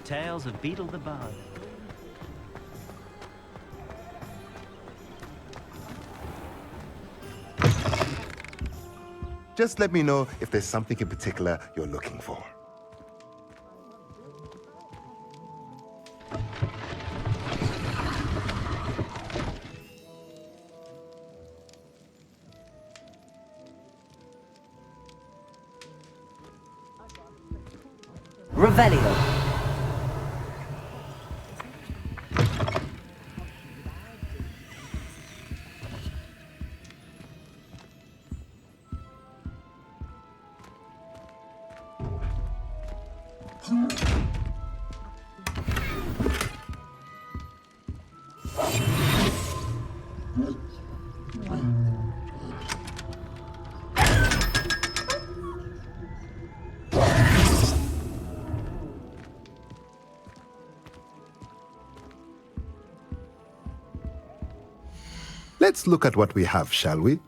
tales of Beetle the Bard. Just let me know if there's something in particular you're looking for. Revelio. Let's look at what we have, shall we?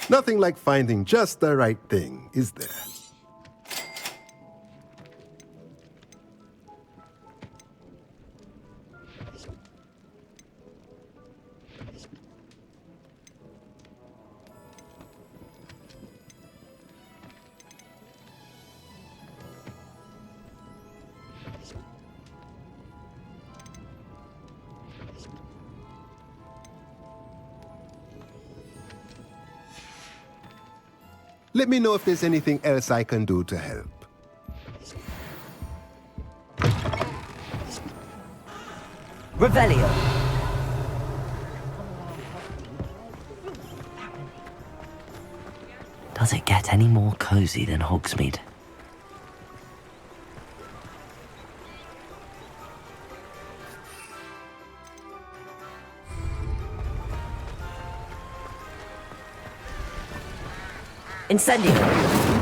Nothing like finding just the right thing, is there? Let me know if there's anything else I can do to help. Revelio. Does it get any more cozy than Hogsmeade? Incendio.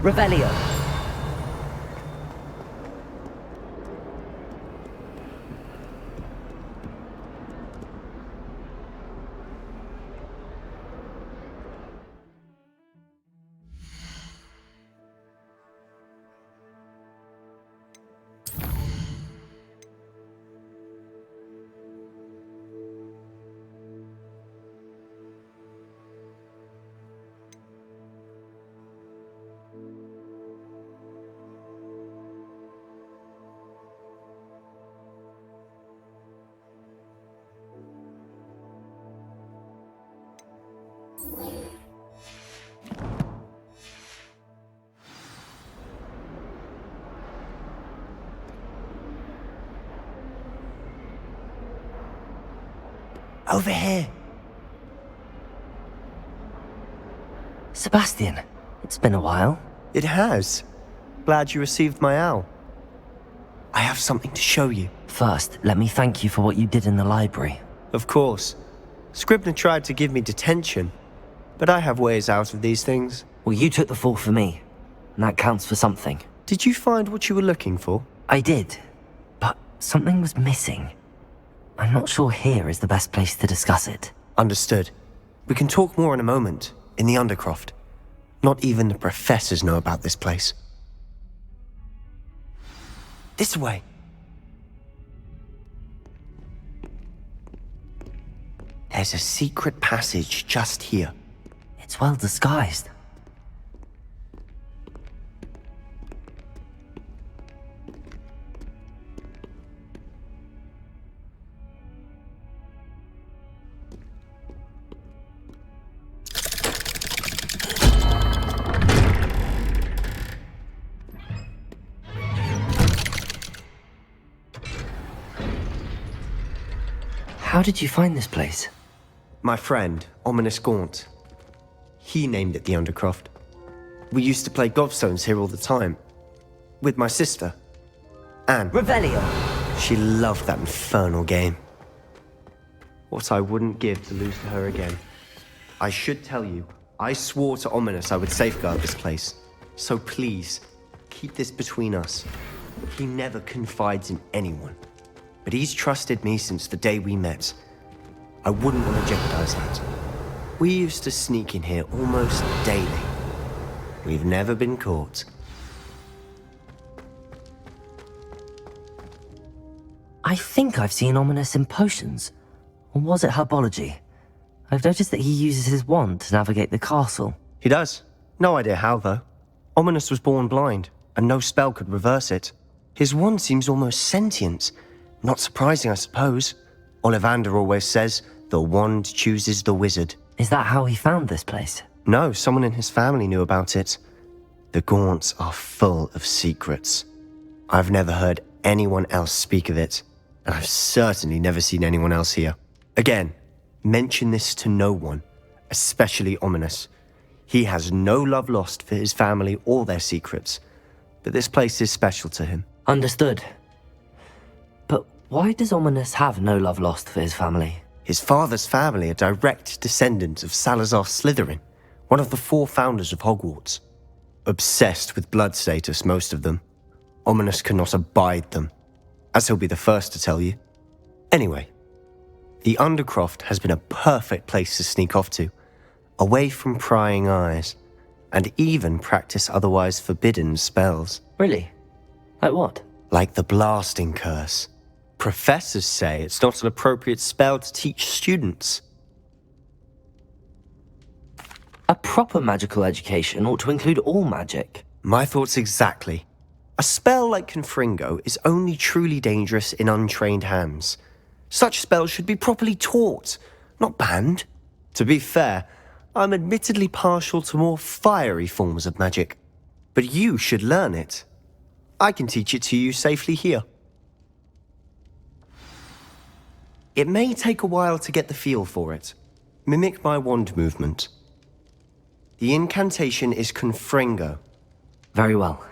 Revelio. Over here. Sebastian, it's been a while. It has. Glad you received my owl. I have something to show you. First, let me thank you for what you did in the library. Of course. Scribner tried to give me detention, but I have ways out of these things. Well, you took the fall for me. and that counts for something. Did you find what you were looking for? I did, but something was missing. I'm not sure here is the best place to discuss it. Understood. We can talk more in a moment, in the Undercroft. Not even the professors know about this place. This way. There's a secret passage just here. It's well disguised. How did you find this place? My friend, Ominous Gaunt. He named it the Undercroft. We used to play gobstones here all the time. With my sister, Anne. Revelio! She loved that infernal game. What I wouldn't give to lose to her again. I should tell you, I swore to Ominous I would safeguard this place. So please, keep this between us. He never confides in anyone. But he's trusted me since the day we met. I wouldn't want to jeopardize that. We used to sneak in here almost daily. We've never been caught. I think I've seen Ominous in potions. Or was it herbology? I've noticed that he uses his wand to navigate the castle. He does. No idea how, though. Ominous was born blind, and no spell could reverse it. His wand seems almost sentient. Not surprising, I suppose. Ollivander always says, the wand chooses the wizard. Is that how he found this place? No, someone in his family knew about it. The Gaunts are full of secrets. I've never heard anyone else speak of it, and I've certainly never seen anyone else here. Again, mention this to no one, especially Ominous. He has no love lost for his family or their secrets, but this place is special to him. Understood. But why does Ominous have no love lost for his family? His father's family are direct descendants of Salazar Slytherin, one of the 4 founders of Hogwarts. Obsessed with blood status, most of them. Ominous cannot abide them, as he'll be the first to tell you. Anyway, the Undercroft has been a perfect place to sneak off to, away from prying eyes, and even practice otherwise forbidden spells. Really? Like what? Like the blasting curse. Professors say it's not an appropriate spell to teach students. A proper magical education ought to include all magic. My thoughts exactly. A spell like Confringo is only truly dangerous in untrained hands. Such spells should be properly taught, not banned. To be fair, I'm admittedly partial to more fiery forms of magic. But you should learn it. I can teach it to you safely here. It may take a while to get the feel for it. Mimic my wand movement. The incantation is Confringo. Very well.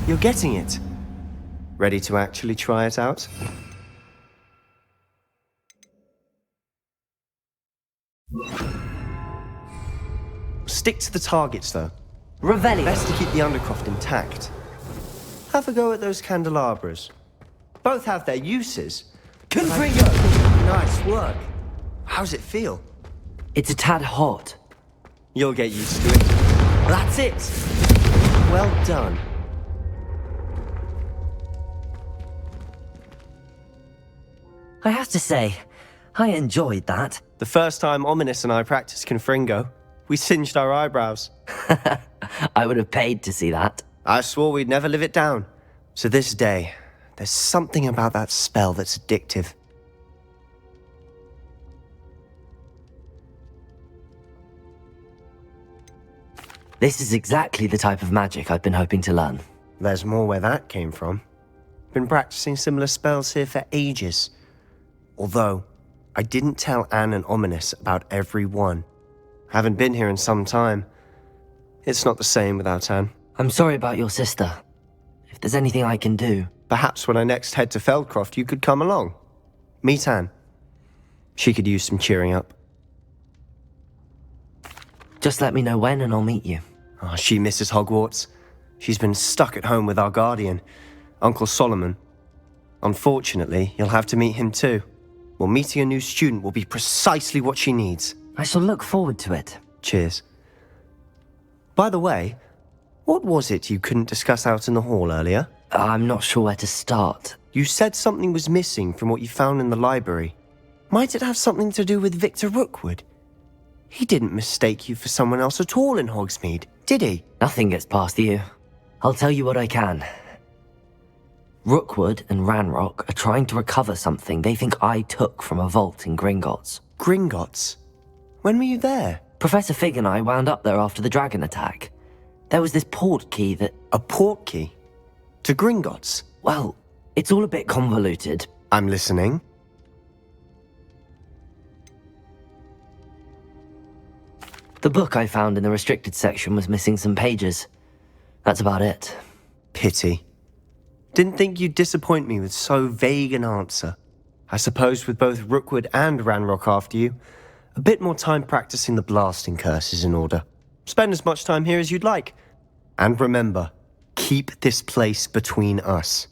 You're getting it. Ready to actually try it out? Stick to the targets, though. Revelio! Best to keep the Undercroft intact. Have a go at those candelabras. Both have their uses. Confringo! Nice work. How's it feel? It's a tad hot. You'll get used to it. That's it! Well done. I have to say, I enjoyed that. The first time Ominous and I practiced Confringo, we singed our eyebrows. I would have paid to see that. I swore we'd never live it down. To this day, there's something about that spell that's addictive. This is exactly the type of magic I've been hoping to learn. There's more where that came from. Been practicing similar spells here for ages. Although, I didn't tell Anne and Ominous about every one. Haven't been here in some time. It's not the same without Anne. I'm sorry about your sister. If there's anything I can do... Perhaps when I next head to Feldcroft, you could come along. Meet Anne. She could use some cheering up. Just let me know when and I'll meet you. Oh, she misses Hogwarts. She's been stuck at home with our guardian, Uncle Solomon. Unfortunately, you'll have to meet him too. Well, meeting a new student will be precisely what she needs. I shall look forward to it. Cheers. By the way, what was it you couldn't discuss out in the hall earlier? I'm not sure where to start. You said something was missing from what you found in the library. Might it have something to do with Victor Rookwood? He didn't mistake you for someone else at all in Hogsmeade, did he? Nothing gets past you. I'll tell you what I can. Rookwood and Ranrock are trying to recover something they think I took from a vault in Gringotts. Gringotts? When were you there? Professor Fig and I wound up there after the dragon attack. There was this port key that... A port key? To Gringotts? Well, it's all a bit convoluted. I'm listening. The book I found in the restricted section was missing some pages. That's about it. Pity. Didn't think you'd disappoint me with so vague an answer. I suppose with both Rookwood and Ranrock after you, a bit more time practicing the blasting curse is in order. Spend as much time here as you'd like. And remember, keep this place between us.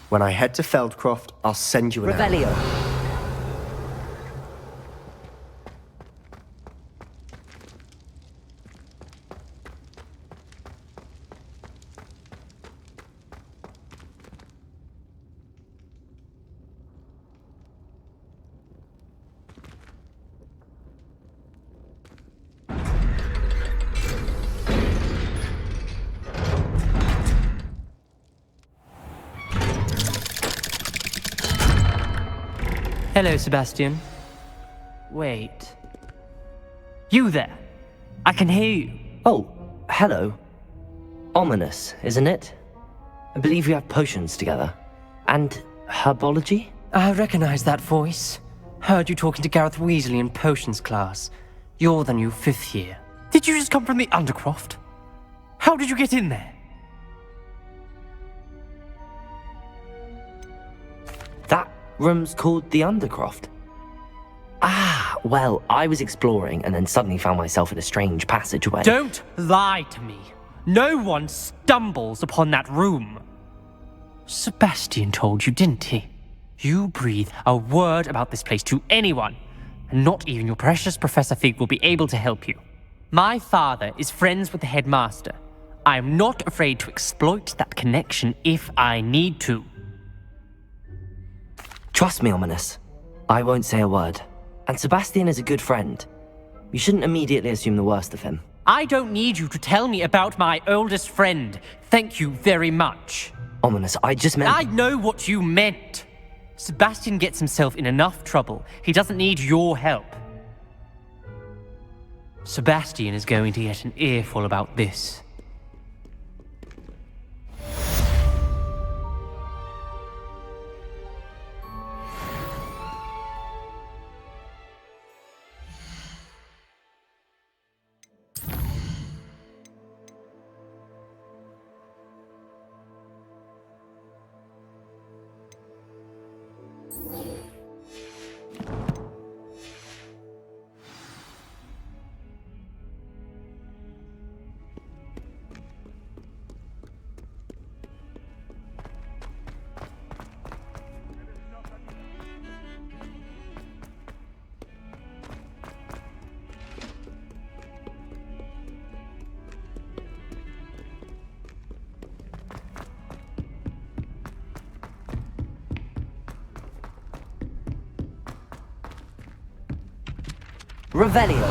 When I head to Feldcroft, I'll send you an Revelio. Hello, Sebastian. Wait. You there? I can hear you. Oh, hello. Ominous, isn't it? I believe we have potions together. And herbology? I recognize that voice. Heard you talking to Gareth Weasley in potions class. You're the new 5th year. Did you just come from the Undercroft? How did you get in there? That room's called the Undercroft. Ah, well, I was exploring and then suddenly found myself in a strange passageway. Don't lie to me. No one stumbles upon that room. Sebastian told you, didn't he? You breathe a word about this place to anyone, and not even your precious Professor Fig will be able to help you. My father is friends with the headmaster. I am not afraid to exploit that connection if I need to. Trust me, Ominous. I won't say a word. And Sebastian is a good friend. You shouldn't immediately assume the worst of him. I don't need you to tell me about my oldest friend. Thank you very much. Ominous, I just meant... I know what you meant. Sebastian gets himself in enough trouble. He doesn't need your help. Sebastian is going to get an earful about this. Revelio.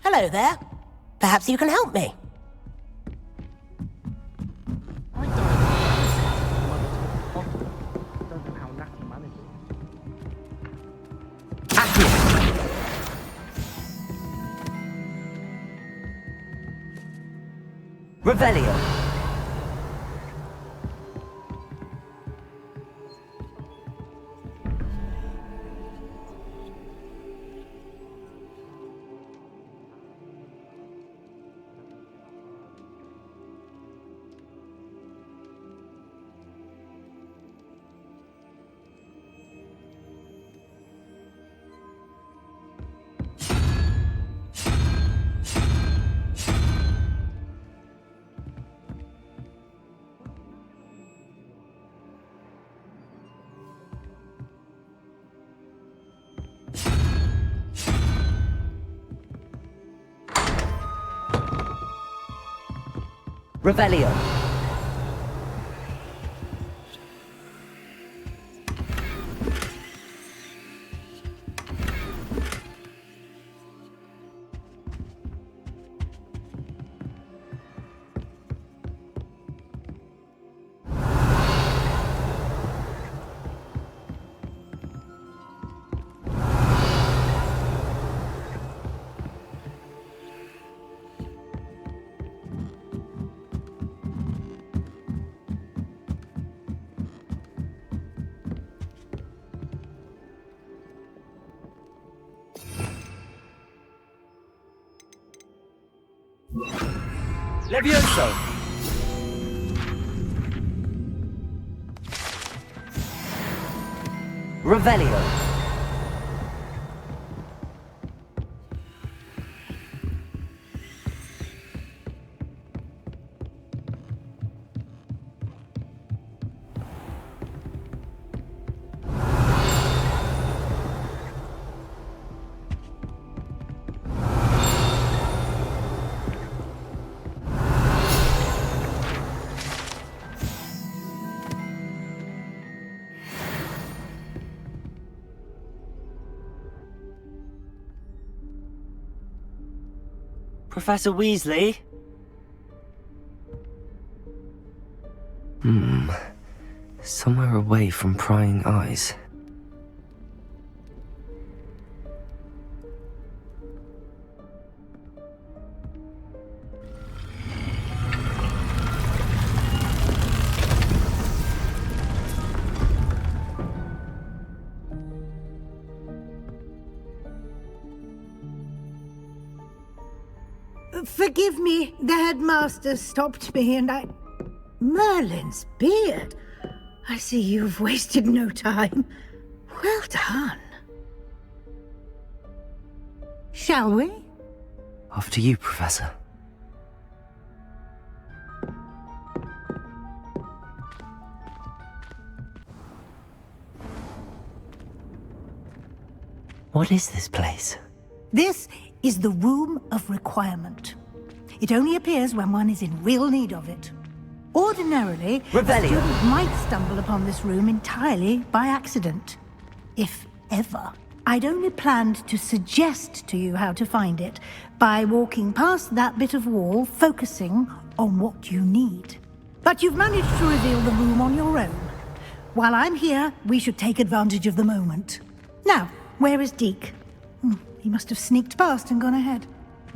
Hello there. Perhaps you can help me. Revelio. Revelio. Levioso! Revelio. Professor Weasley? Somewhere away from prying eyes. Forgive me, the headmaster stopped me and I... Merlin's beard. I see you've wasted no time. Well done. Shall we? After you, Professor. What is this place? This is the Room of Requirement. It only appears when one is in real need of it. Ordinarily, a Revelio. student might stumble upon this room entirely by accident. If ever. I'd only planned to suggest to you how to find it by walking past that bit of wall, focusing on what you need. But you've managed to reveal the room on your own. While I'm here, we should take advantage of the moment. Now, where is Deke? He must have sneaked past and gone ahead.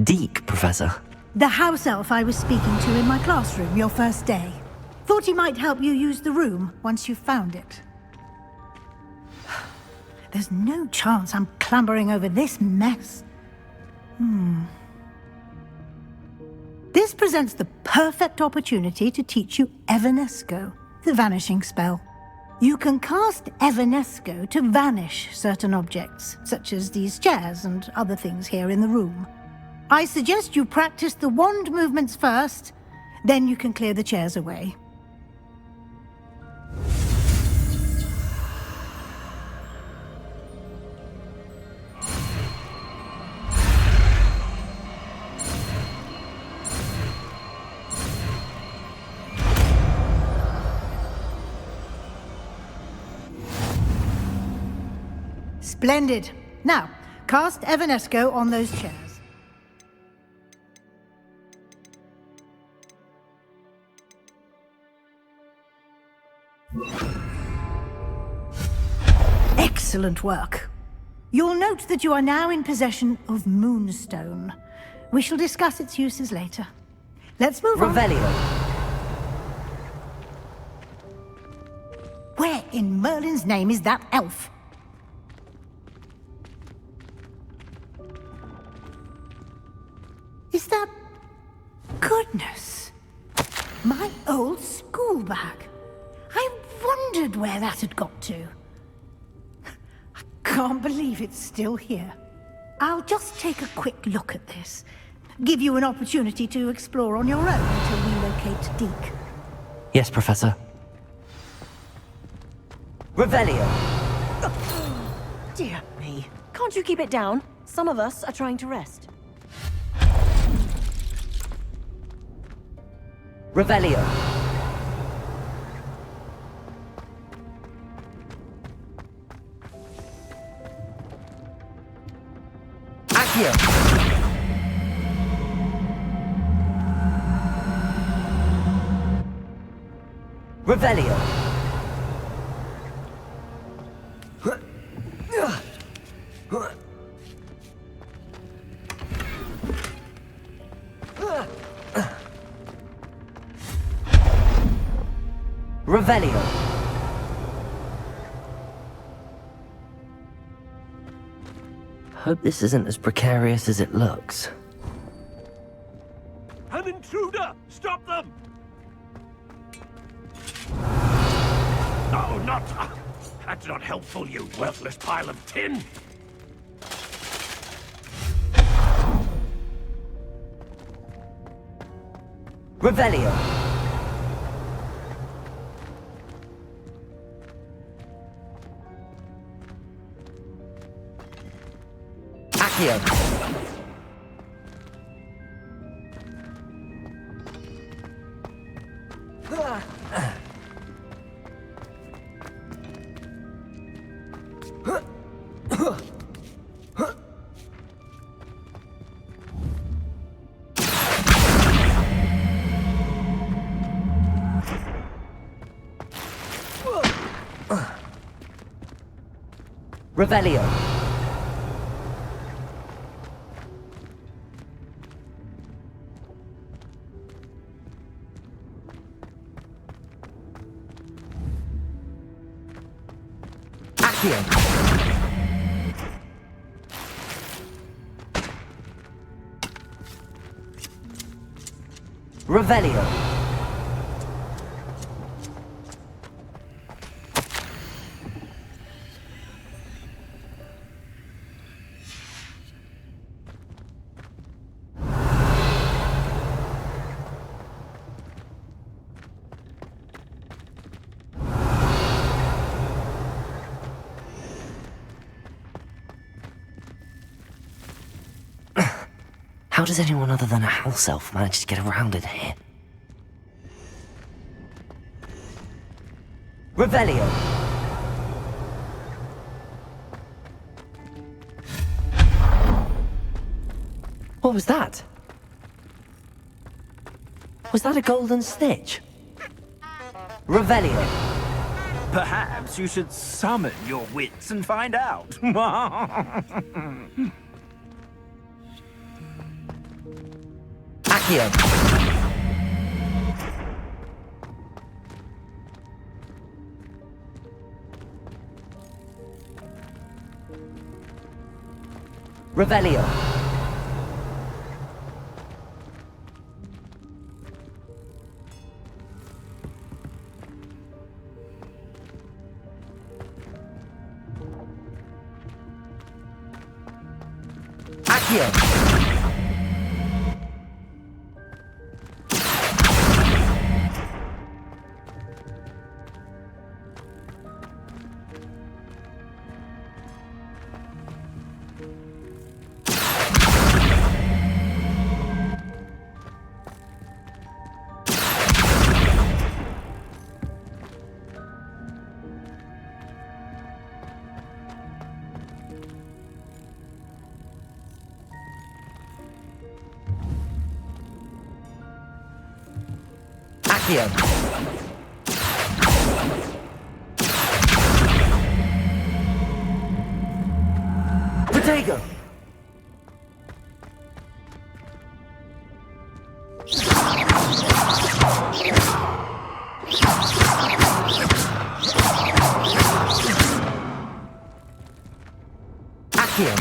Deke, Professor. The house elf I was speaking to in my classroom your first day. Thought he might help you use the room once you've found it. There's no chance I'm clambering over this mess. This presents the perfect opportunity to teach you Evanesco, the vanishing spell. You can cast Evanesco to vanish certain objects, such as these chairs and other things here in the room. I suggest you practice the wand movements first, then you can clear the chairs away. Splendid. Now, cast Evanesco on those chairs. Excellent work. You'll note that you are now in possession of Moonstone. We shall discuss its uses later. Let's move on. Revelio. Where in Merlin's name is that elf? Is that... Goodness. My old school bag. I wondered where that had got to. I can't believe it's still here. I'll just take a quick look at this. Give you an opportunity to explore on your own until we locate Deke. Yes, Professor. Revelio. Dear me. Can't you keep it down? Some of us are trying to rest. Revelio. Accio. Revelio. Revelio. Hope this isn't as precarious as it looks. An intruder! Stop them! No, not... That's not helpful, you worthless pile of tin! Revelio. Accio. Revelio. Accio. Revelio. How does anyone other than a house elf manage to get around in here? Revelio. What was that? Was that a golden snitch? Revelio. Perhaps you should summon your wits and find out. Accio. Revelio. Accio. Accio. Protego. Accio.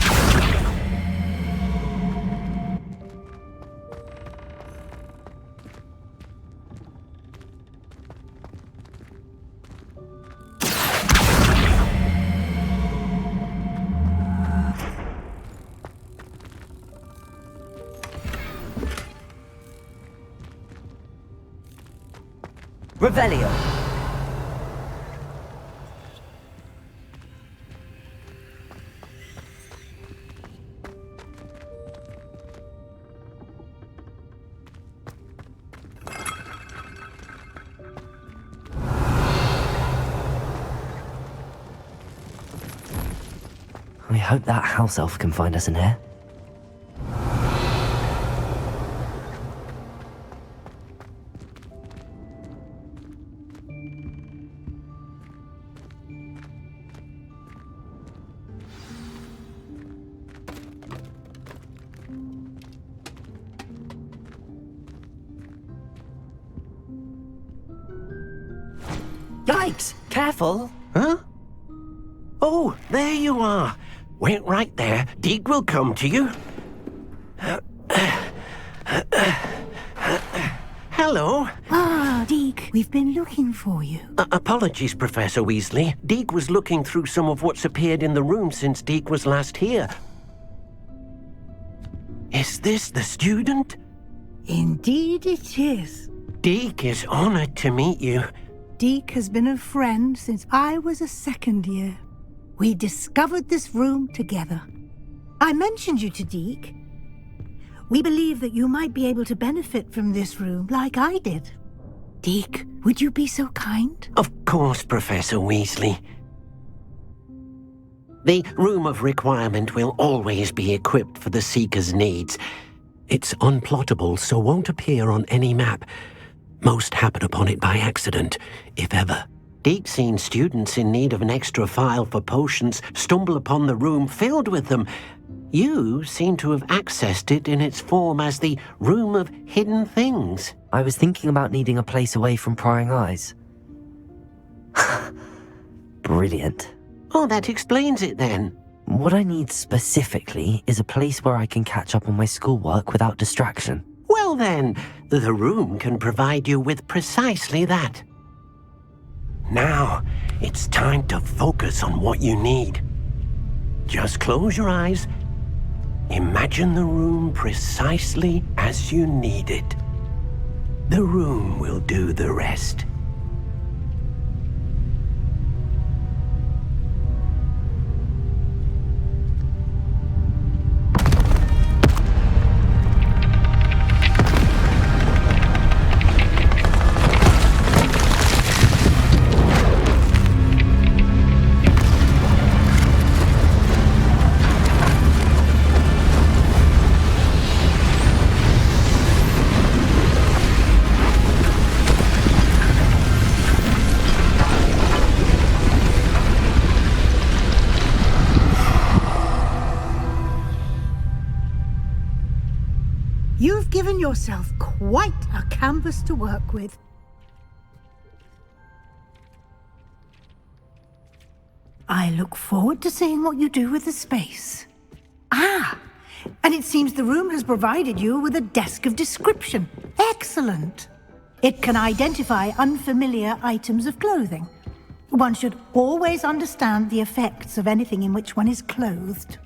Revelio. I hope that house elf can find us in here. Yikes! Careful! Huh? Oh, there you are. Wait right there. Deek will come to you. Hello. Ah, Deke, we've been looking for you. Apologies, Professor Weasley. Deek was looking through some of what's appeared in the room since Deek was last here. Is this the student? Indeed it is. Deek is honored to meet you. Deke has been a friend since I was a second year. We discovered this room together. I mentioned you to Deke. We believe that you might be able to benefit from this room like I did. Deke, would you be so kind? Of course, Professor Weasley. The Room of Requirement will always be equipped for the Seeker's needs. It's unplottable, so won't appear on any map. Most happen upon it by accident, if ever. Deke's seen students in need of an extra file for potions stumble upon the room filled with them. You seem to have accessed it in its form as the Room of Hidden Things. I was thinking about needing a place away from prying eyes. Brilliant. Oh, that explains it then. What I need specifically is a place where I can catch up on my schoolwork without distraction. Well then, the room can provide you with precisely that. Now, it's time to focus on what you need. Just close your eyes. Imagine the room precisely as you need it. The room will do the rest. You've given yourself quite a canvas to work with. I look forward to seeing what you do with the space. Ah, and it seems the room has provided you with a desk of description. Excellent. It can identify unfamiliar items of clothing. One should always understand the effects of anything in which one is clothed.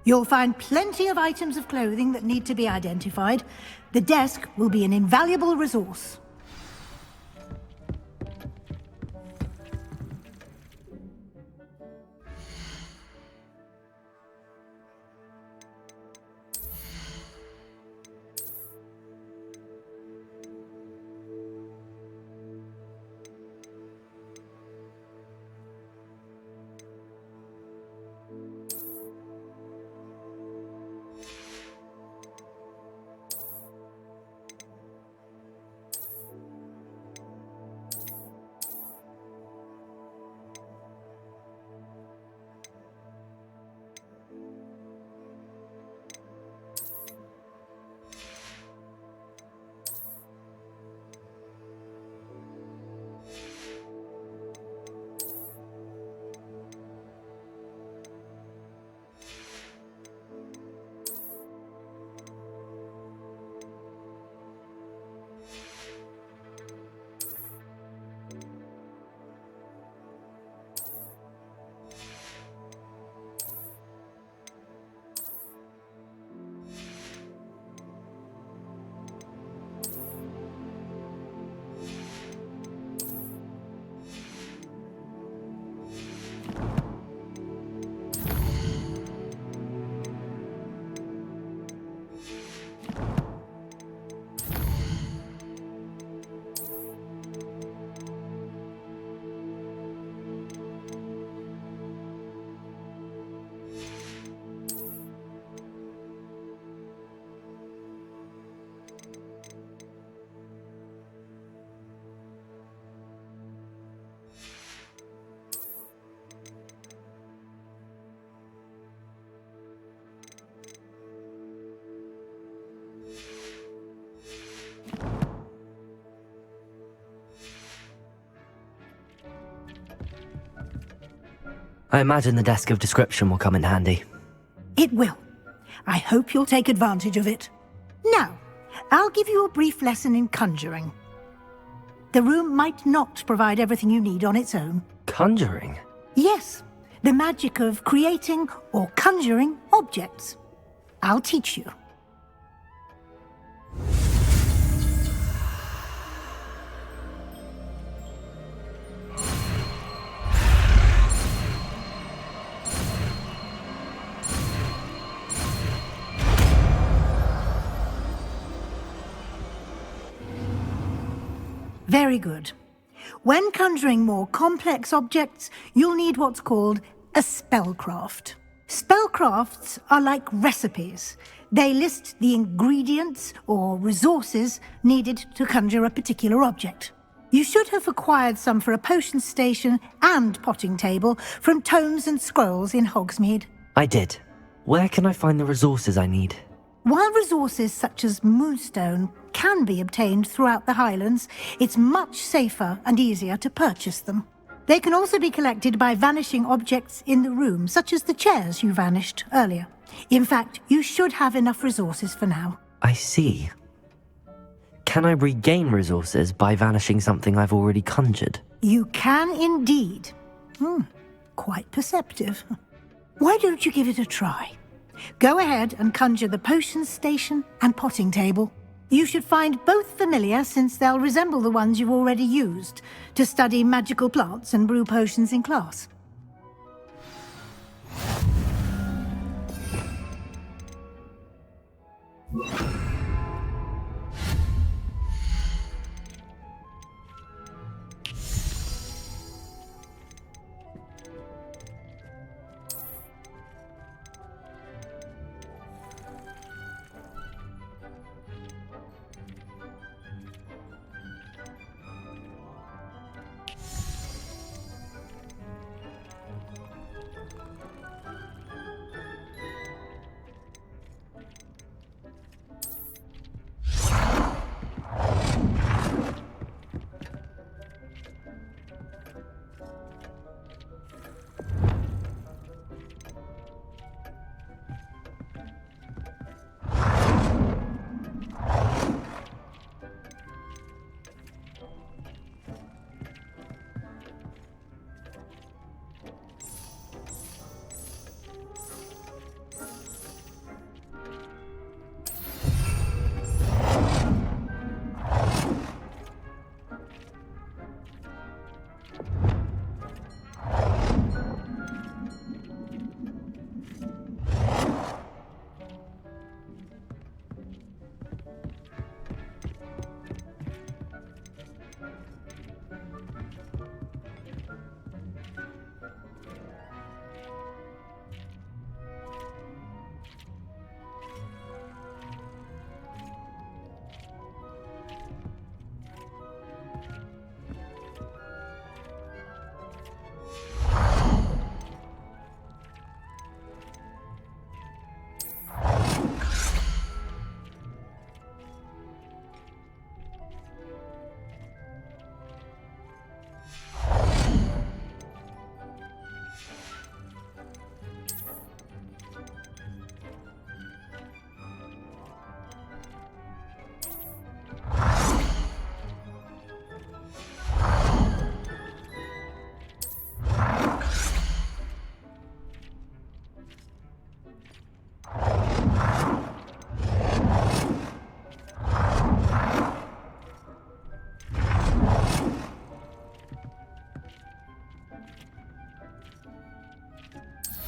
You'll find plenty of items of clothing that need to be identified. The desk will be an invaluable resource. I imagine the desk of description will come in handy. It will. I hope you'll take advantage of it. Now, I'll give you a brief lesson in conjuring. The room might not provide everything you need on its own. Conjuring? Yes, the magic of creating or conjuring objects. I'll teach you. Very good. When conjuring more complex objects, you'll need what's called a spellcraft. Spellcrafts are like recipes. They list the ingredients or resources needed to conjure a particular object. You should have acquired some for a potion station and potting table from tomes and scrolls in Hogsmeade. I did. Where can I find the resources I need? While resources such as moonstone can be obtained throughout the Highlands, it's much safer and easier to purchase them. They can also be collected by vanishing objects in the room, such as the chairs you vanished earlier. In fact, you should have enough resources for now. I see. Can I regain resources by vanishing something I've already conjured? You can indeed. Quite perceptive. Why don't you give it a try? Go ahead and conjure the potion station and potting table. You should find both familiar, since they'll resemble the ones you've already used to study magical plants and brew potions in class.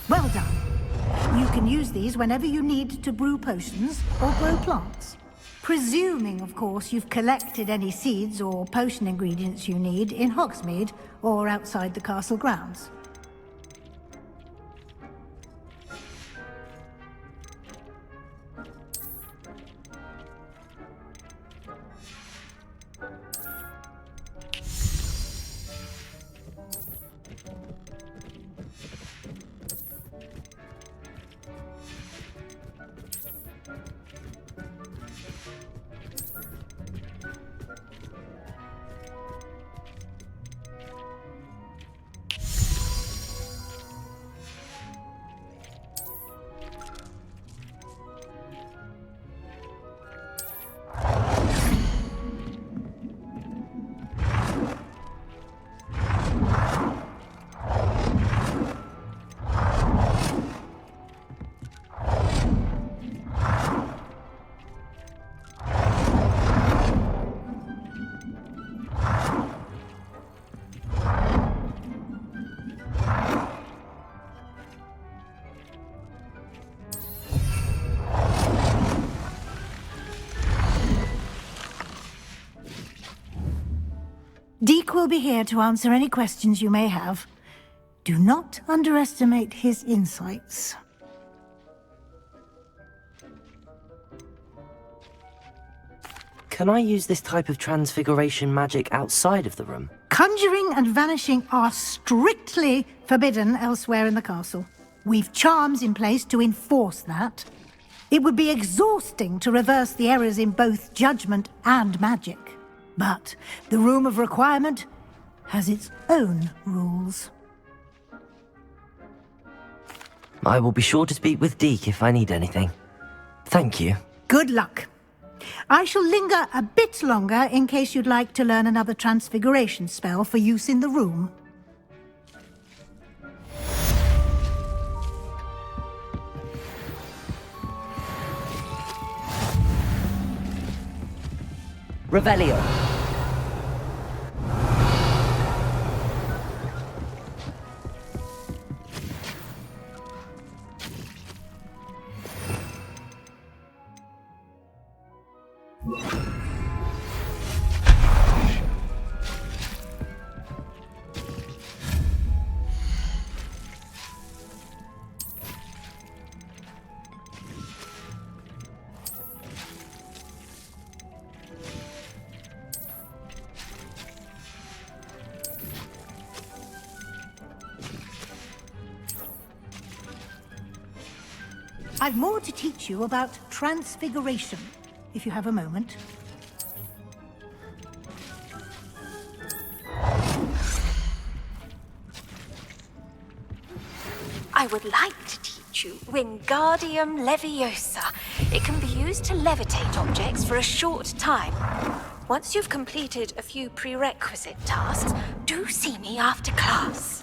Well done. You can use these whenever you need to brew potions or grow plants. Presuming, of course, you've collected any seeds or potion ingredients you need in Hogsmeade or outside the castle grounds. Deke will be here to answer any questions you may have. Do not underestimate his insights. Can I use this type of transfiguration magic outside of the room? Conjuring and vanishing are strictly forbidden elsewhere in the castle. We've charms in place to enforce that. It would be exhausting to reverse the errors in both judgment and magic. But the Room of Requirement has its own rules. I will be sure to speak with Deke if I need anything. Thank you. Good luck. I shall linger a bit longer in case you'd like to learn another transfiguration spell for use in the room. Revelio. I've more to teach you about transfiguration, if you have a moment. I would like to teach you Wingardium Leviosa. It can be used to levitate objects for a short time. Once you've completed a few prerequisite tasks, do see me after class.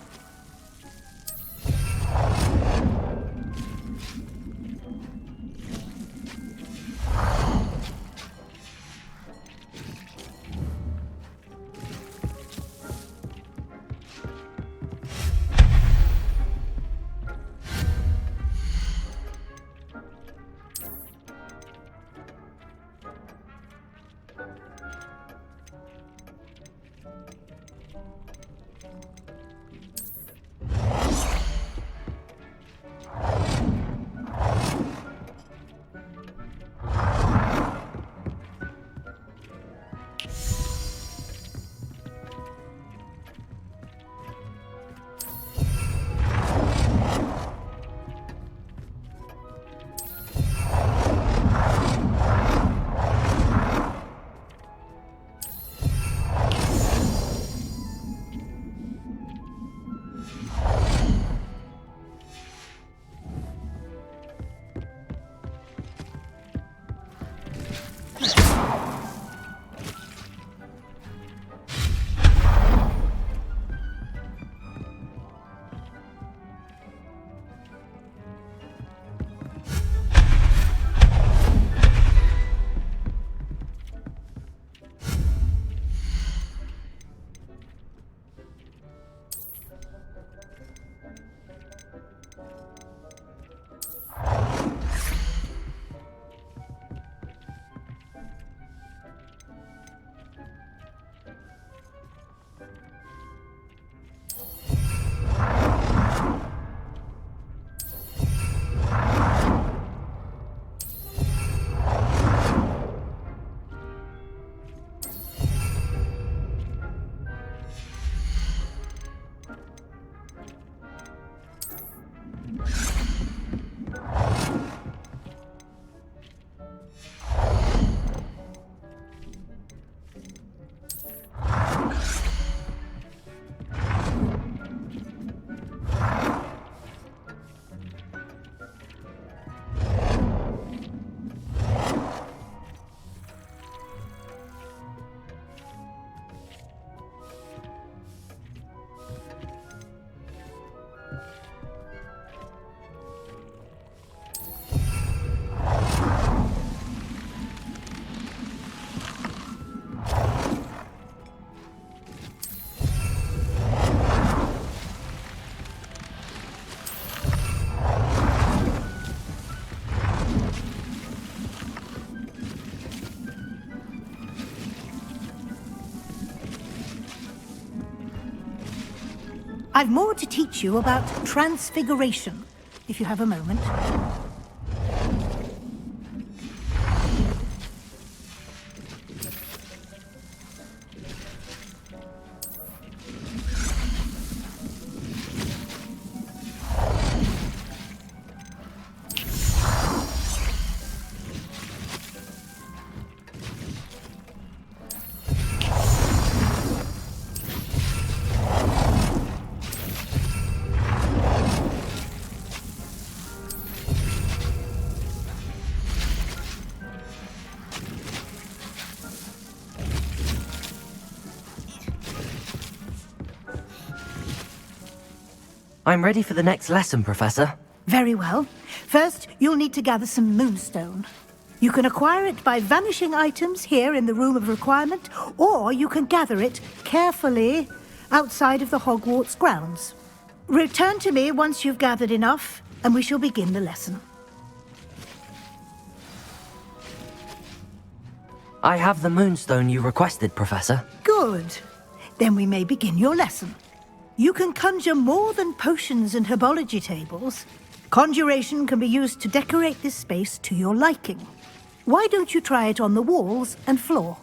I've more to teach you about transfiguration, if you have a moment. I'm ready for the next lesson, Professor. Very well. First, you'll need to gather some moonstone. You can acquire it by vanishing items here in the Room of Requirement, or you can gather it carefully outside of the Hogwarts grounds. Return to me once you've gathered enough, and we shall begin the lesson. I have the moonstone you requested, Professor. Good. Then we may begin your lesson. You can conjure more than potions and herbology tables. Conjuration can be used to decorate this space to your liking. Why don't you try it on the walls and floor?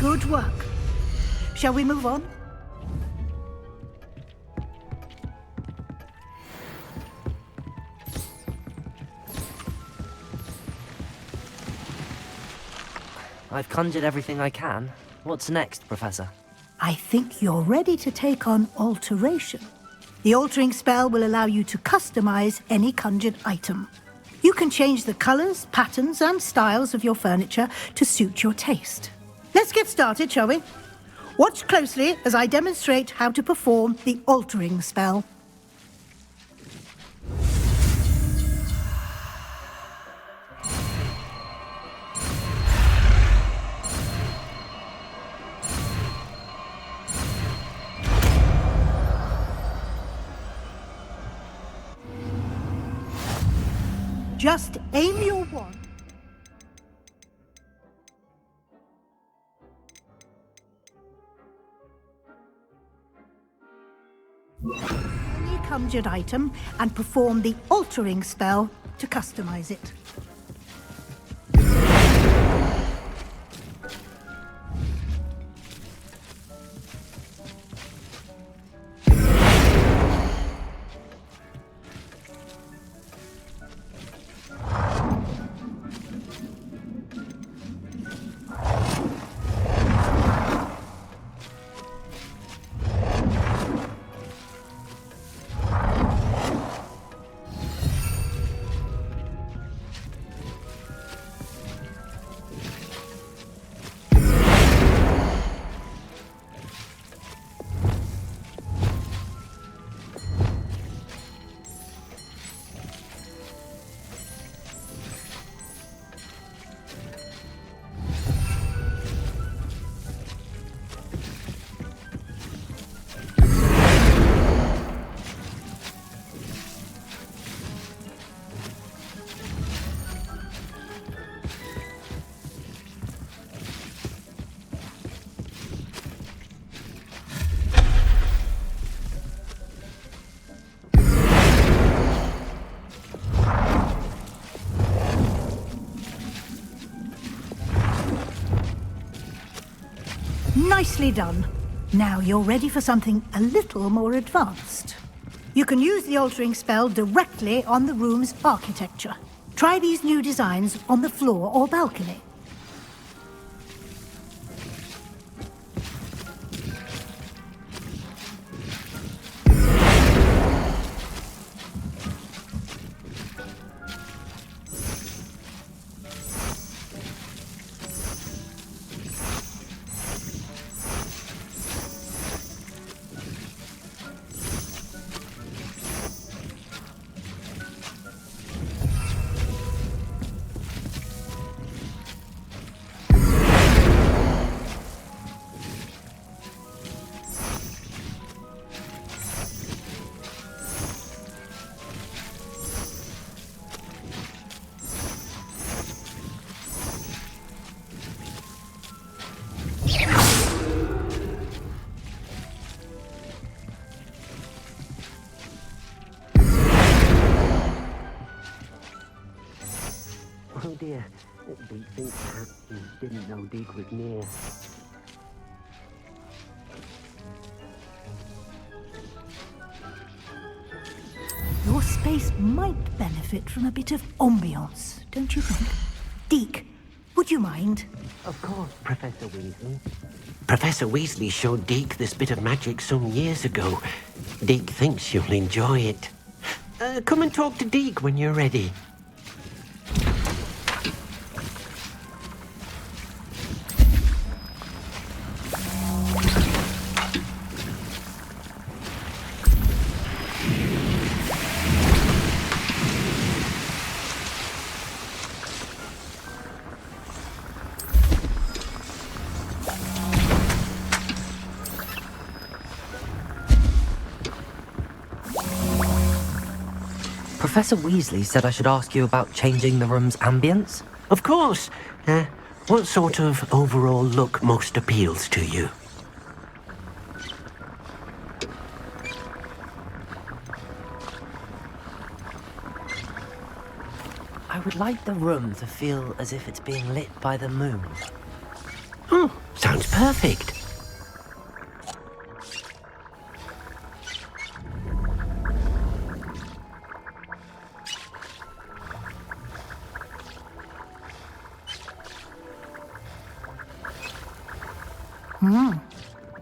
Good work. Shall we move on? I've conjured everything I can. What's next, Professor? I think you're ready to take on alteration. The altering spell will allow you to customize any conjured item. You can change the colors, patterns, and styles of your furniture to suit your taste. Let's get started, shall we? Watch closely as I demonstrate how to perform the altering spell. Just aim your wand. Any conjured item and perform the altering spell to customize it. Nicely done. Now you're ready for something a little more advanced. You can use the altering spell directly on the room's architecture. Try these new designs on the floor or balcony. Oh dear, Deek thinks perhaps he didn't know Deek was near. Your space might benefit from a bit of ambiance, don't you think? Deek, would you mind? Of course, Professor Weasley. Professor Weasley showed Deek this bit of magic some years ago. Deek thinks you'll enjoy it. Come and talk to Deek when you're ready. Professor Weasley said I should ask you about changing the room's ambience. Of course. What sort of overall look most appeals to you? I would like the room to feel as if it's being lit by the moon. Oh, sounds perfect.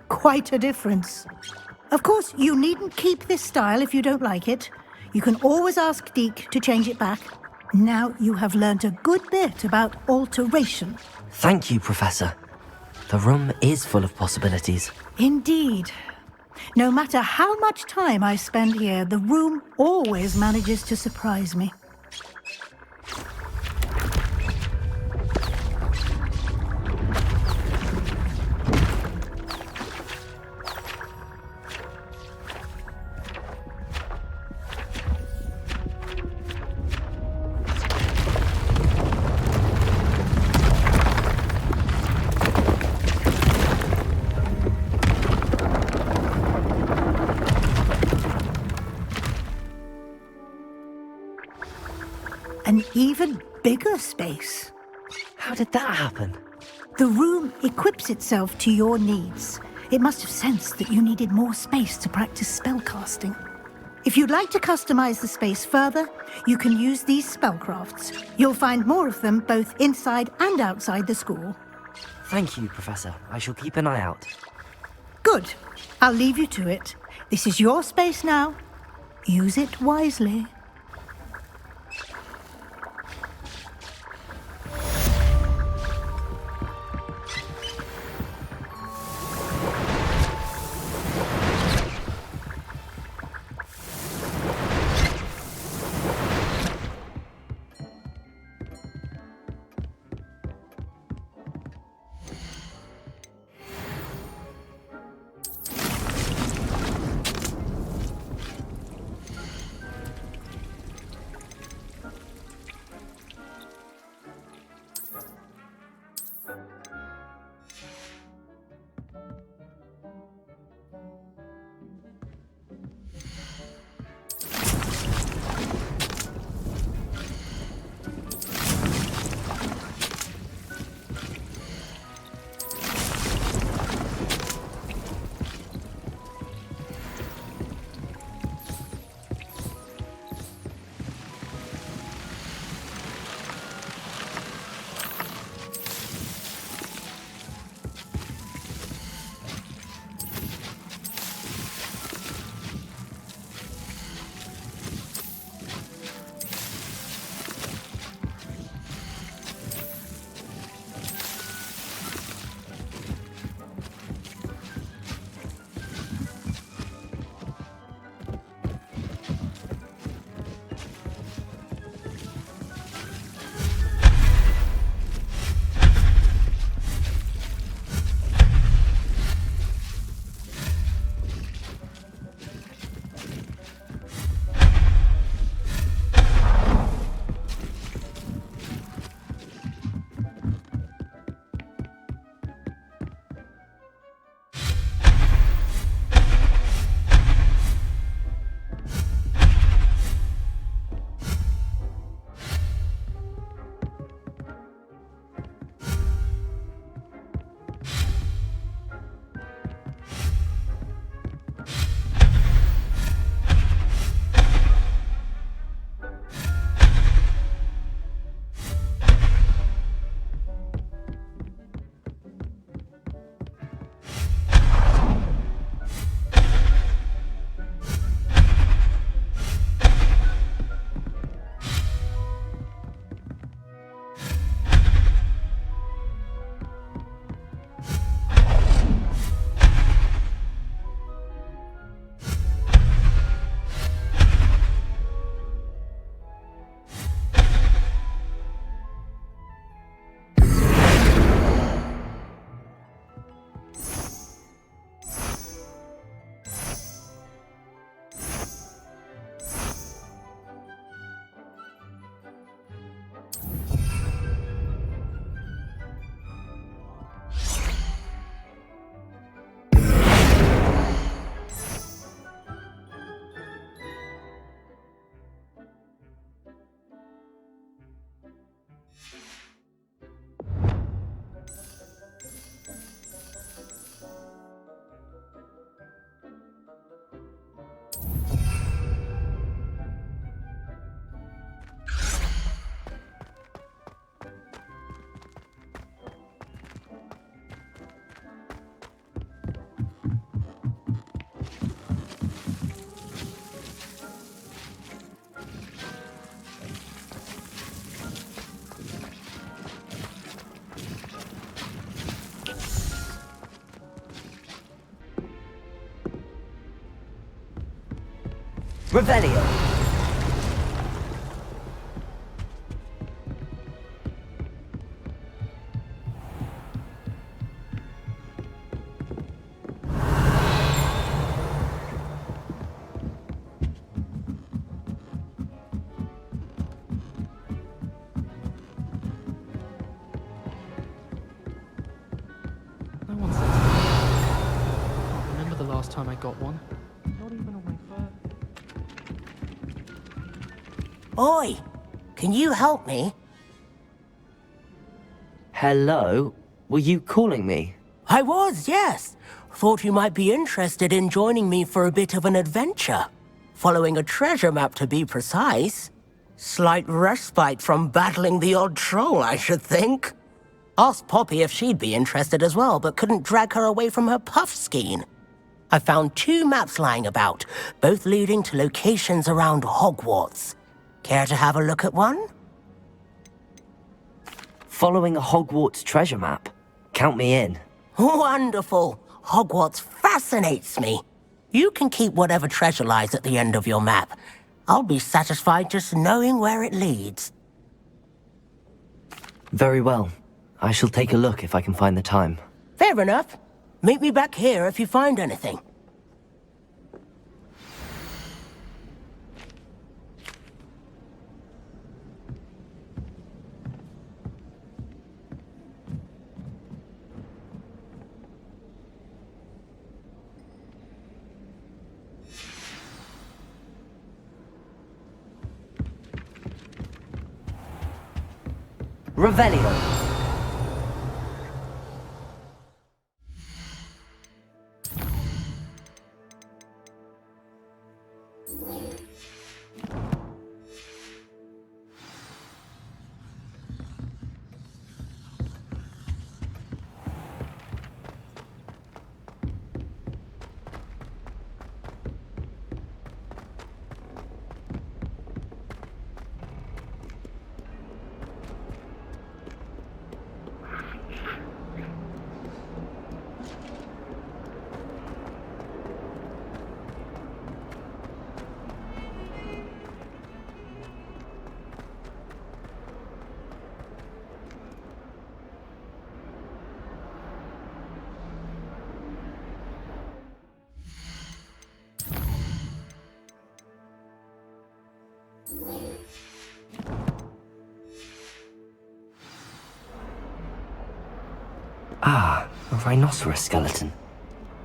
Quite a difference. Of course, you needn't keep this style if you don't like it. You can always ask Deek to change it back. Now you have learnt a good bit about alteration. Thank you, Professor. The room is full of possibilities. Indeed. No matter how much time I spend here, the room always manages to surprise me. An even bigger space. How did that happen? The room equips itself to your needs. It must have sensed that you needed more space to practice spellcasting. If you'd like to customize the space further, you can use these spellcrafts. You'll find more of them both inside and outside the school. Thank you, Professor. I shall keep an eye out. Good. I'll leave you to it. This is your space now. Use it wisely. Revelio. No one says that. I can't remember the last time I got one. Not even on my birthday. Oi! Can you help me? Hello? Were you calling me? I was, yes. Thought you might be interested in joining me for a bit of an adventure. Following a treasure map, to be precise. Slight respite from battling the odd troll, I should think. Asked Poppy if she'd be interested as well, but couldn't drag her away from her puff skein. I found 2 maps lying about, both leading to locations around Hogwarts. Care to have a look at one? Following a Hogwarts treasure map? Count me in. Wonderful. Hogwarts fascinates me. You can keep whatever treasure lies at the end of your map. I'll be satisfied just knowing where it leads. Very well. I shall take a look if I can find the time. Fair enough. Meet me back here if you find anything. Revelio. Ah, a rhinoceros skeleton.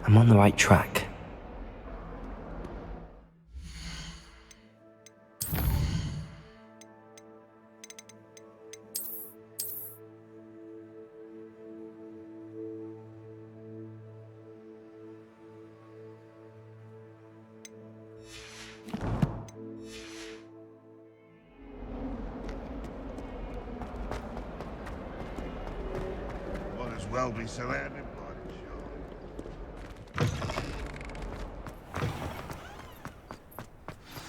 I'm on the right track. Well be surrounded by the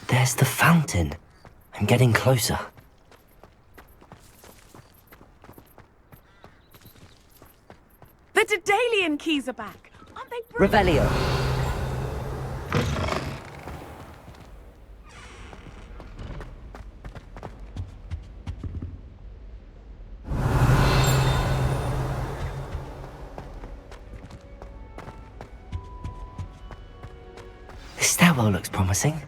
There's the fountain. I'm getting closer. The Daedalian keys are back. Aren't they brilliant? Revelio. This stairwell looks promising.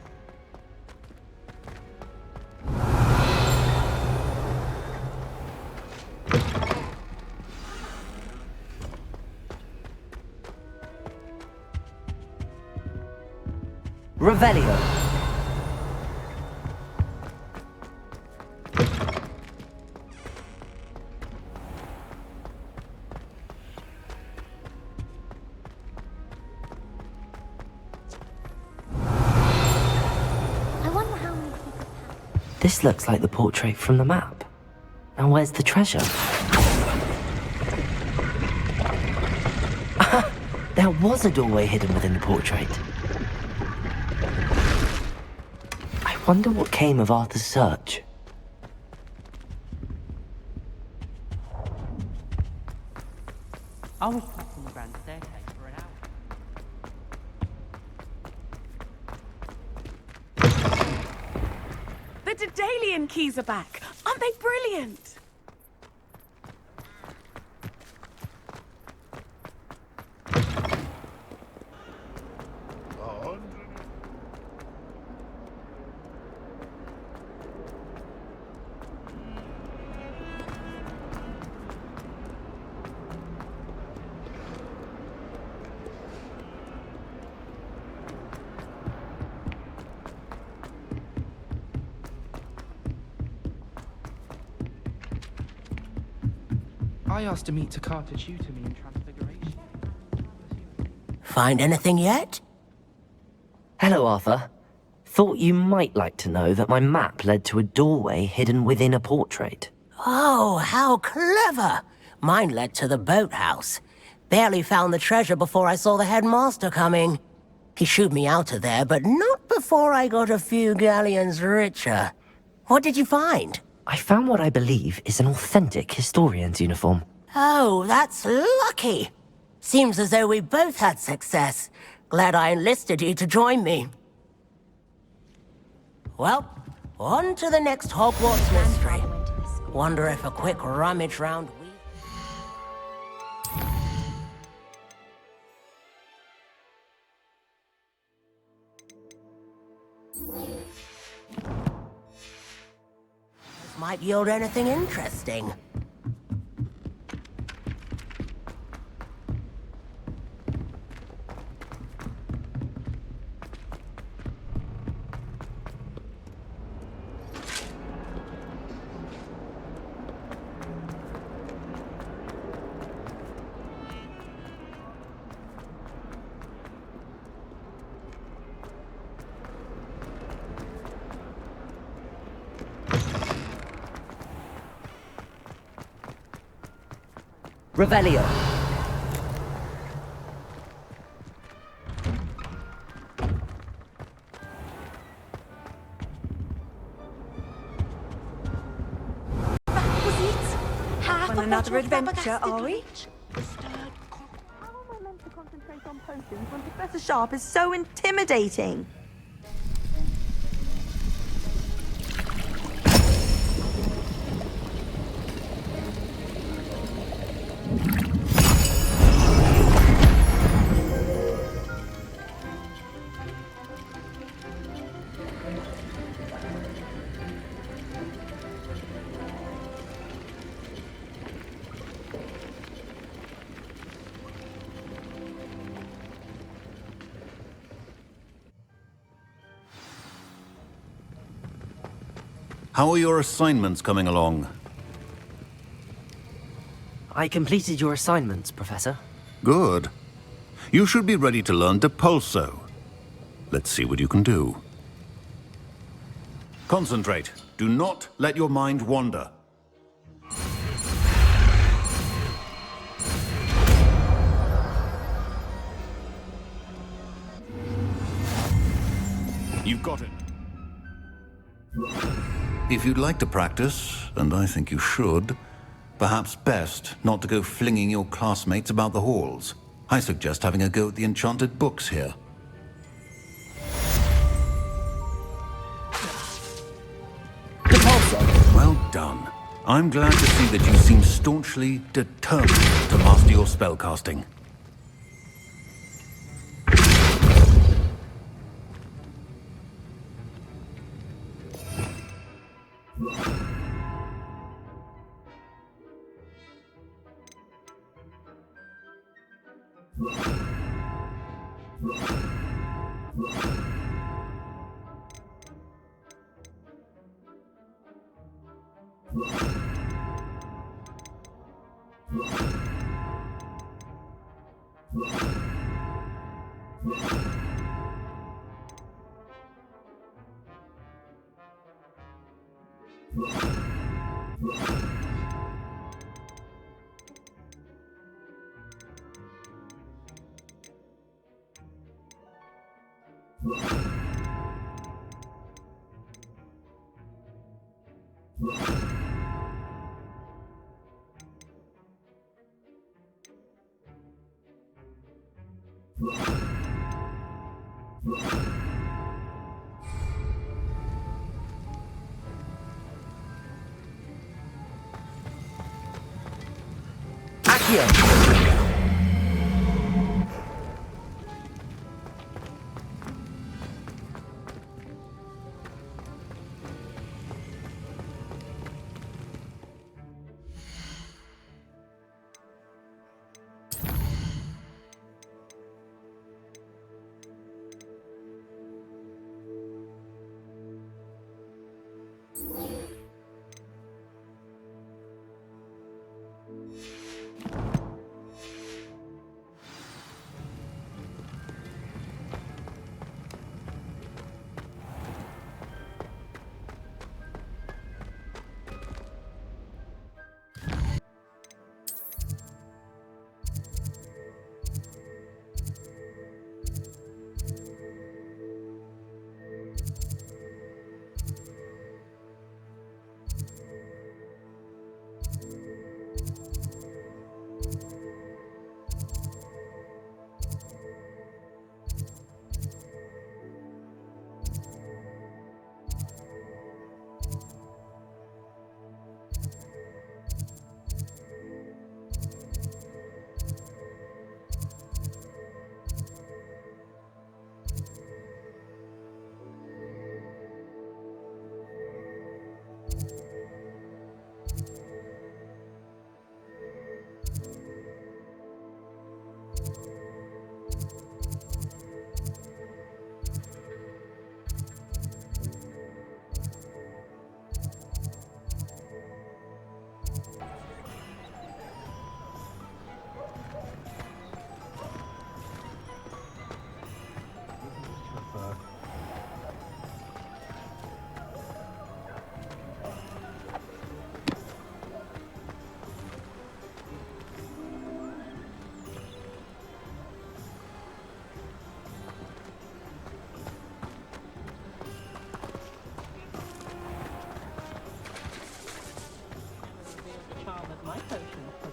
Revelio. I wonder how many people have. This looks like the portrait from the map. Now where's the treasure? There was a doorway hidden within the portrait. I wonder what came of Arthur's search. I was trapped on the grand staircase for an hour. Daedalian keys are back. Aren't they brilliant? I asked to meet Takata tutor me in Transfiguration. Find anything yet? Hello, Arthur. Thought you might like to know that my map led to a doorway hidden within a portrait. Oh, how clever! Mine led to the boathouse. Barely found the treasure before I saw the headmaster coming. He shooed me out of there, but not before I got a few galleons richer. What did you find? I found what I believe is an authentic historian's uniform. Oh, that's lucky. Seems as though we both had success. Glad I enlisted you to join me. Well, on to the next Hogwarts mystery. Wonder if a quick rummage round... might yield anything interesting. Revelio. On another adventure, are we? How am I meant to concentrate on potions when Professor Sharp is so intimidating? How are your assignments coming along? I completed your assignments, Professor. Good. You should be ready to learn Depulso. Let's see what you can do. Concentrate. Do not let your mind wander. You've got it. If you'd like to practice, and I think you should, perhaps best not to go flinging your classmates about the halls. I suggest having a go at the enchanted books here. Well done. I'm glad to see that you seem staunchly determined to master your spellcasting. Accio!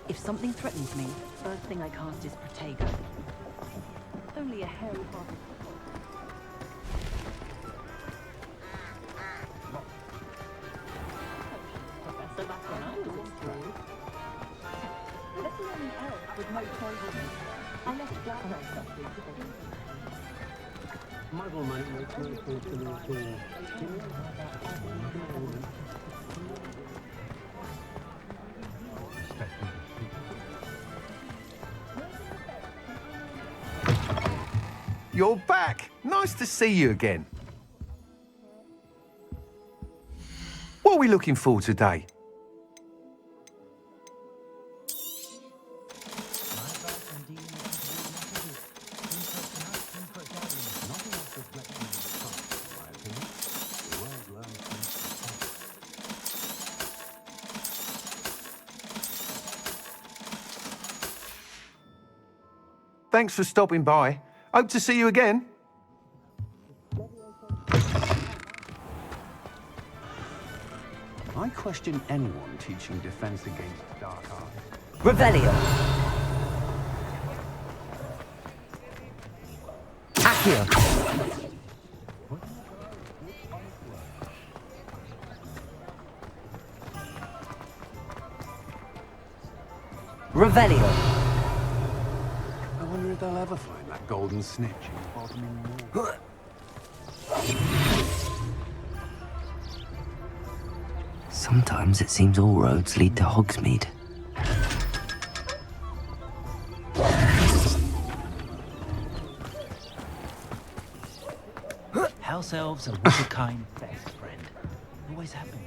If something threatens me, first thing I cast is Protego. Only a hairy part of Professor back when I was in school. Let alone an elf with no poison. I left black myself. Muggle money makes no sense to me at all. You're back! Nice to see you again. What are we looking for today? Thanks for stopping by. Hope to see you again. I question anyone teaching defense against dark arts. Revelio. Accio. Revelio. I wonder if they'll ever find that golden snitch in the bottom wall. Sometimes it seems all roads lead to Hogsmeade. House elves are Wizardkind best friend. Always have been.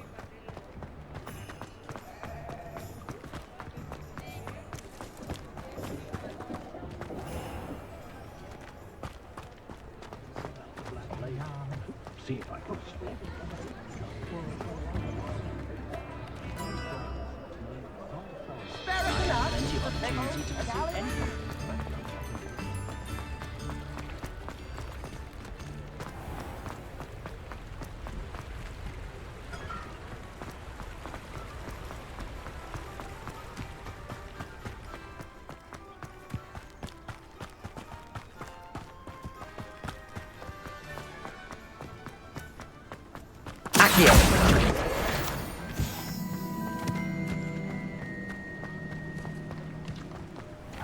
See if I can spot it. Plenty of opportunity to pursue anything.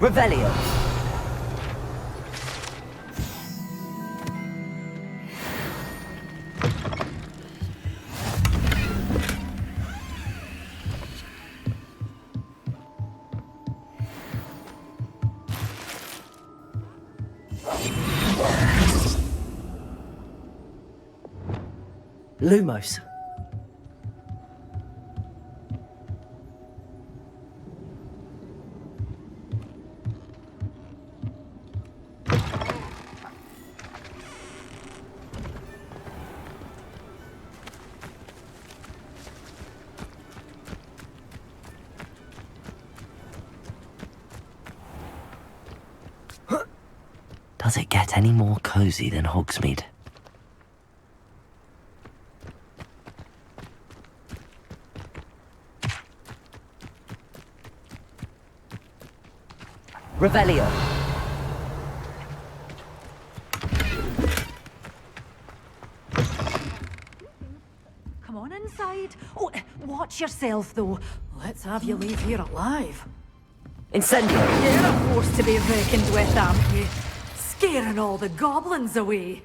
Revelio. Lumos. Does it get any more cozy than Hogsmeade? Revelio. Come on inside. Oh, watch yourself, though. Let's have you leave here alive. Incendio. You're a force to be reckoned with, aren't you? Scaring all the goblins away.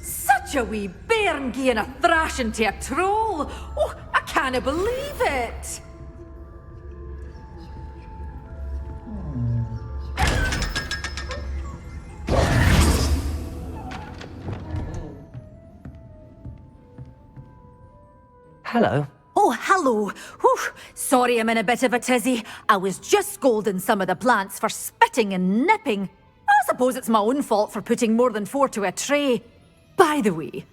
Such a wee bairn gieing a thrashing to a troll. Oh, I can't believe it. Hello. Oh, hello. Whew. Sorry I'm in a bit of a tizzy. I was just scolding some of the plants for spitting and nipping. I suppose it's my own fault for putting more than 4 to a tray. By the way,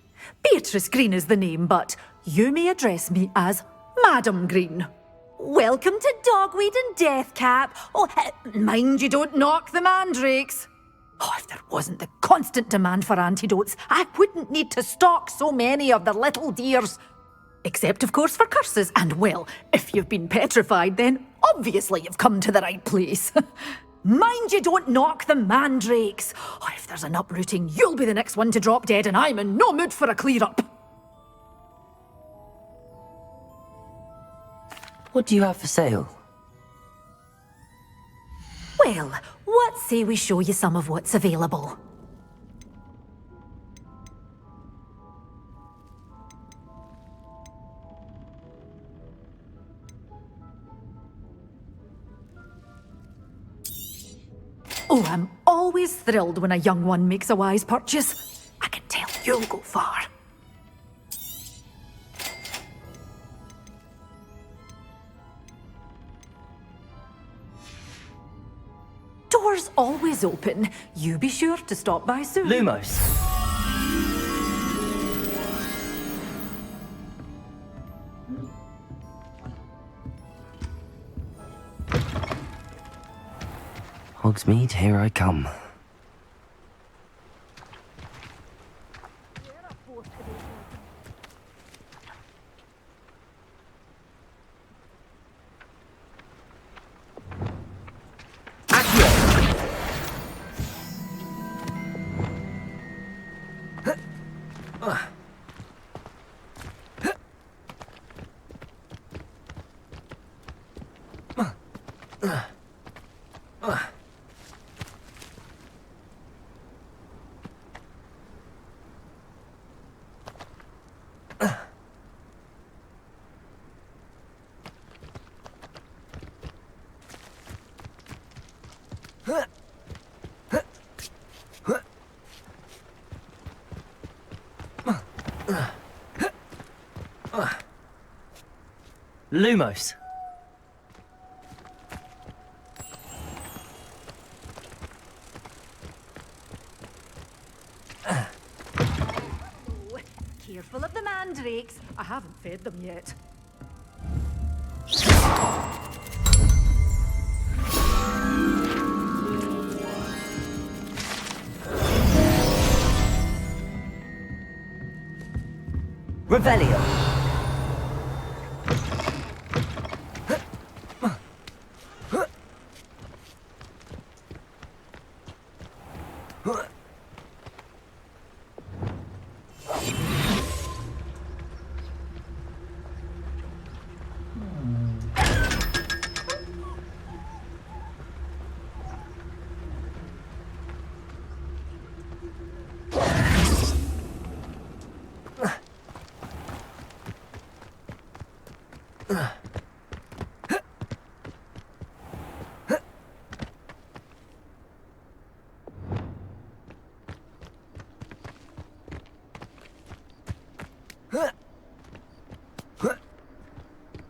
Beatrice Green is the name, but you may address me as Madam Green. Welcome to Dogweed and Deathcap. Oh, mind you don't knock the mandrakes. Oh, if there wasn't the constant demand for antidotes, I wouldn't need to stock so many of the little dears. Except, of course, for curses. And, well, if you've been petrified, then obviously you've come to the right place. Mind you don't knock the mandrakes. Oh, if there's an uprooting, you'll be the next one to drop dead, and I'm in no mood for a clear-up. What do you have for sale? Well, what say we show you some of what's available? Oh, I'm always thrilled when a young one makes a wise purchase. I can tell you'll go far. Doors always open. You be sure to stop by soon. Lumos. Hogsmeade, here I come. Lumos. Careful of the mandrakes. I haven't fed them yet. Revelio.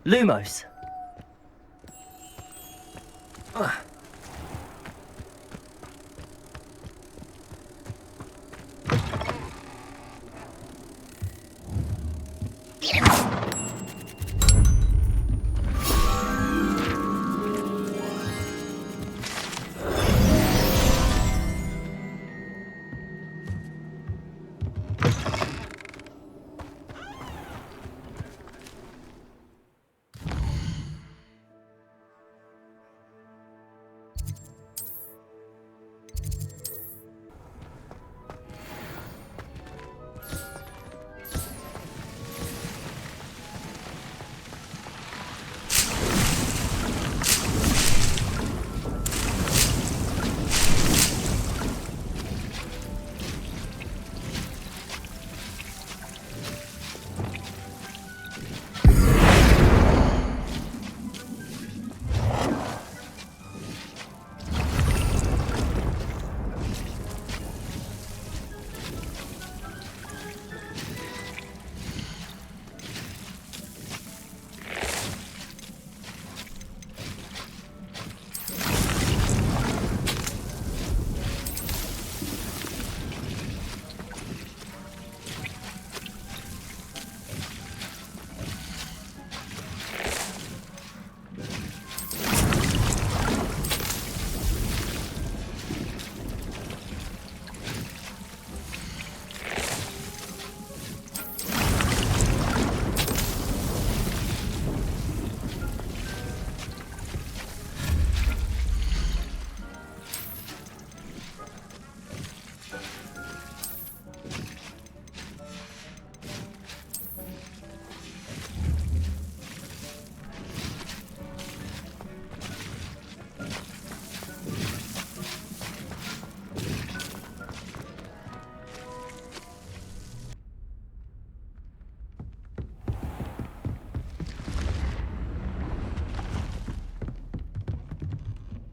Lumos.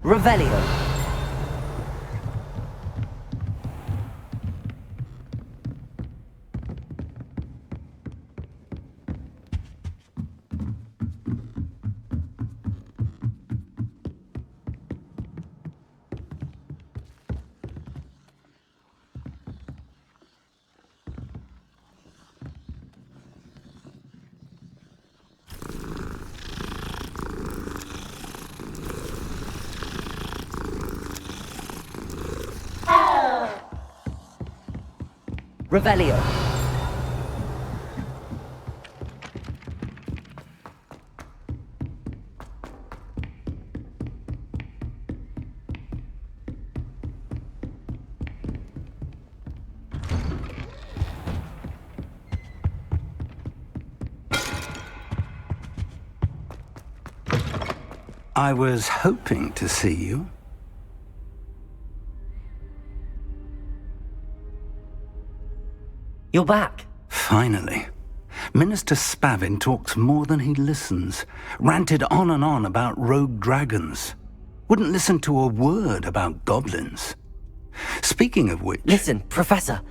Revelio. Revelio. I was hoping to see you. You're back. Finally. Minister Spavin talks more than he listens. Ranted on and on about rogue dragons. Wouldn't listen to a word about goblins. Speaking of which... Listen, Professor.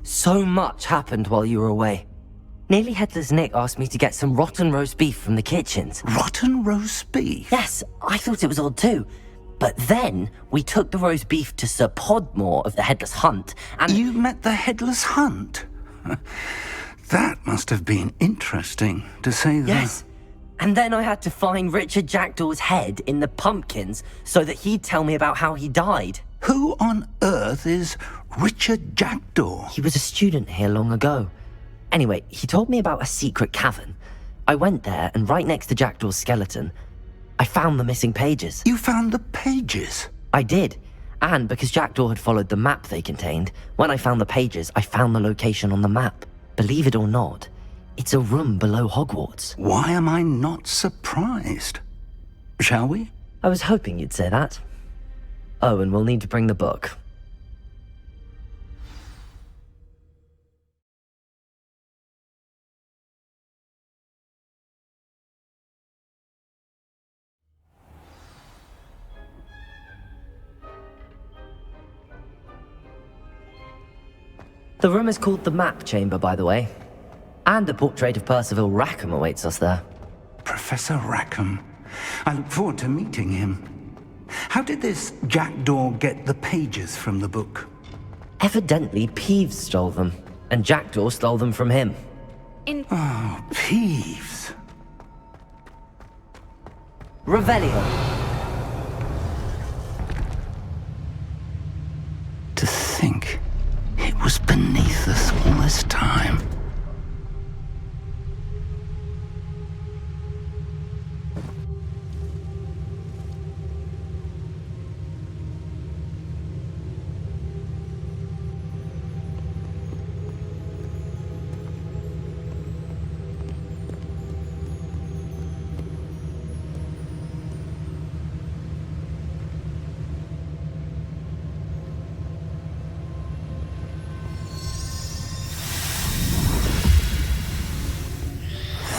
So much happened while you were away. Nearly Headless Nick asked me to get some rotten roast beef from the kitchens. Rotten roast beef? Yes, I thought it was odd too. But then we took the roast beef to Sir Podmore of the Headless Hunt, and... You met the Headless Hunt? That must have been interesting, to say the... Yes. And then I had to find Richard Jackdaw's head in the pumpkins so that he'd tell me about how he died. Who on earth is Richard Jackdaw? He was a student here long ago. Anyway, he told me about a secret cavern. I went there, and right next to Jackdaw's skeleton, I found the missing pages. You found the pages? I did. And because Jackdaw had followed the map they contained, when I found the pages, I found the location on the map. Believe it or not, it's a room below Hogwarts. Why am I not surprised? Shall we? I was hoping you'd say that. Oh, and we'll need to bring the book. The room is called the Map Chamber, by the way. And a portrait of Percival Rackham awaits us there. Professor Rackham. I look forward to meeting him. How did this jackdaw get the pages from the book? Evidently, Peeves stole them, and Jackdaw stole them from him. Oh, Peeves. Revelio. To think it was beneath us all this time.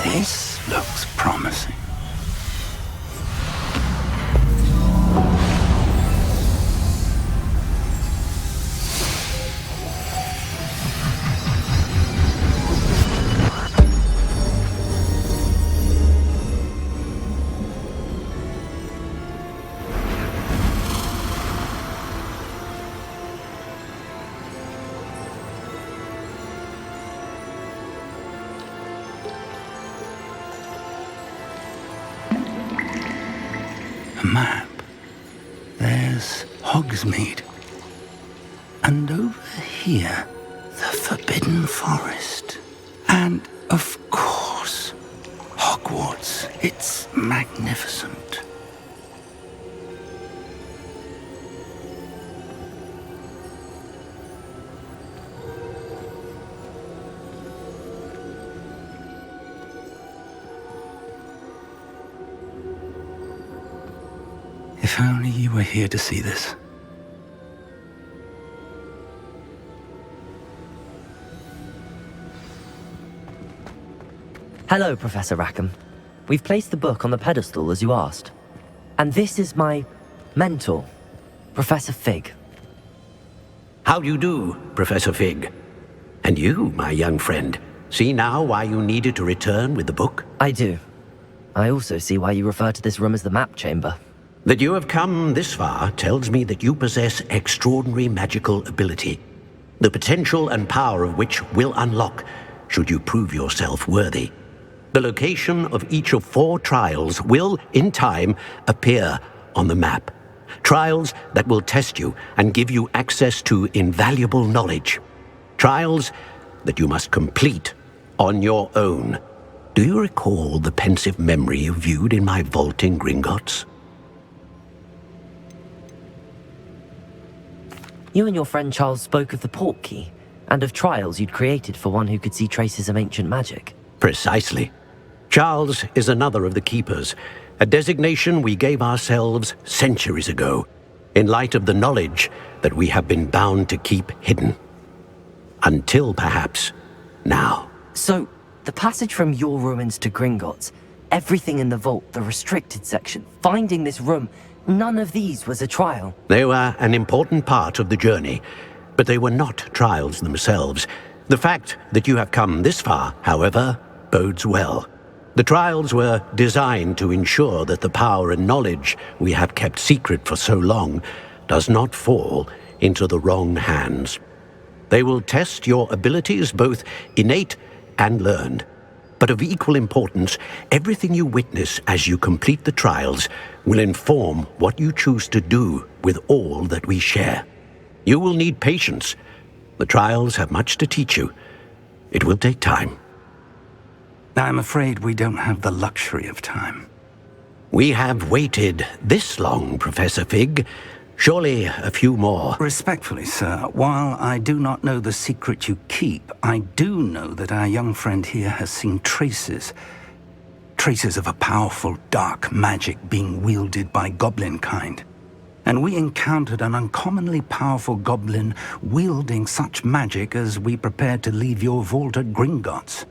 This looks promising. Map. There's Hogsmeade. And over here, the Forbidden Forest. And, of course, Hogwarts. It's magnificent. If only you were here to see this. Hello, Professor Rackham. We've placed the book on the pedestal as you asked. And this is my mentor, Professor Fig. How do you do, Professor Fig? And you, my young friend, see now why you needed to return with the book? I do. I also see why you refer to this room as the Map Chamber. That you have come this far tells me that you possess extraordinary magical ability, the potential and power of which will unlock should you prove yourself worthy. The location of each of 4 trials will, in time, appear on the map. Trials that will test you and give you access to invaluable knowledge. Trials that you must complete on your own. Do you recall the pensive memory you viewed in my vault in Gringotts? You and your friend Charles spoke of the portkey, and of trials you'd created for one who could see traces of ancient magic. Precisely. Charles is another of the keepers, a designation we gave ourselves centuries ago, in light of the knowledge that we have been bound to keep hidden. Until, perhaps, now. So, the passage from your ruins to Gringotts, everything in the vault, the restricted section, finding this room, none of these was a trial. They were an important part of the journey, but they were not trials themselves. The fact that you have come this far, however, bodes well. The trials were designed to ensure that the power and knowledge we have kept secret for so long does not fall into the wrong hands. They will test your abilities, both innate and learned. But of equal importance, everything you witness as you complete the trials will inform what you choose to do with all that we share. You will need patience. The trials have much to teach you. It will take time. I'm afraid we don't have the luxury of time. We have waited this long, Professor Fig. Surely a few more. Respectfully, sir, while I do not know the secret you keep, I do know that our young friend here has seen traces of a powerful dark magic being wielded by goblin kind. And we encountered an uncommonly powerful goblin wielding such magic as we prepared to leave your vault at Gringotts.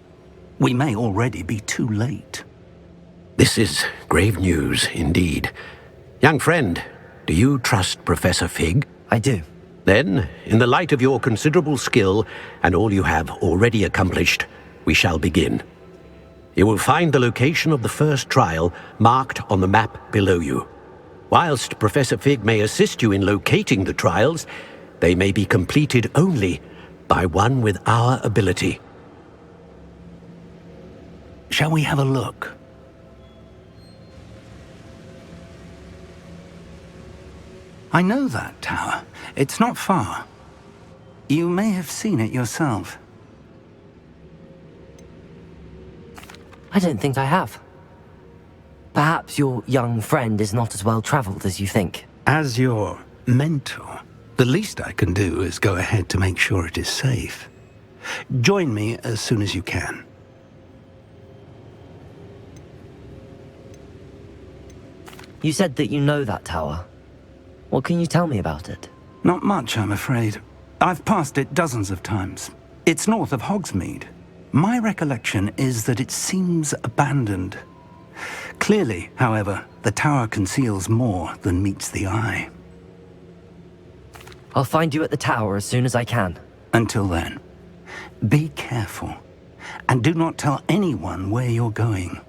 We may already be too late. This is grave news indeed. Young friend, do you trust Professor Fig? I do. Then, in the light of your considerable skill and all you have already accomplished, we shall begin. You will find the location of the first trial marked on the map below you. Whilst Professor Fig may assist you in locating the trials, they may be completed only by one with our ability. Shall we have a look? I know that tower. It's not far. You may have seen it yourself. I don't think I have. Perhaps your young friend is not as well traveled as you think. As your mentor, the least I can do is go ahead to make sure it is safe. Join me as soon as you can. You said that you know that tower. What can you tell me about it? Not much, I'm afraid. I've passed it dozens of times. It's north of Hogsmeade. My recollection is that it seems abandoned. Clearly, however, the tower conceals more than meets the eye. I'll find you at the tower as soon as I can. Until then, be careful, and do not tell anyone where you're going.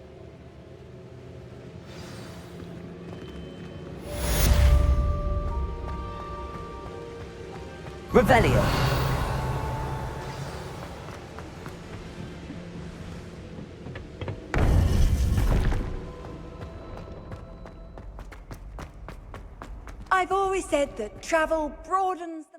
Revelio. I've always said that travel broadens the...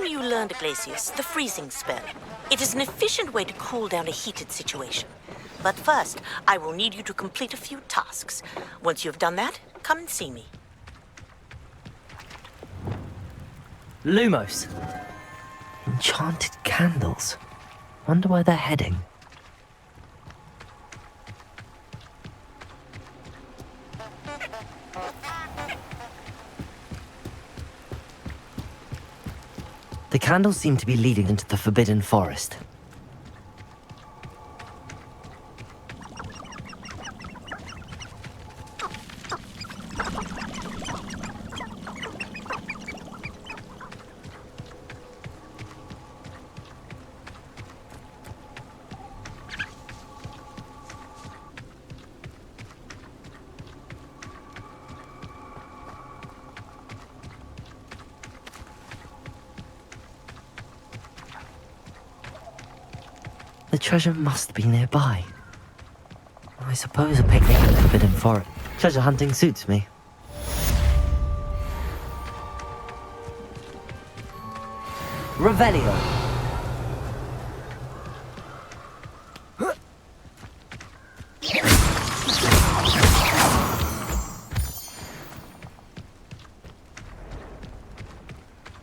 You learned, Iglesias, the freezing spell. It is an efficient way to cool down a heated situation. But first, I will need you to complete a few tasks. Once you have done that, come and see me. Lumos. Enchanted candles. Wonder where they're heading. The candles seem to be leading into the Forbidden Forest. The treasure must be nearby. I suppose a picnic in the Forbidden Forest. Treasure hunting suits me. Revelio.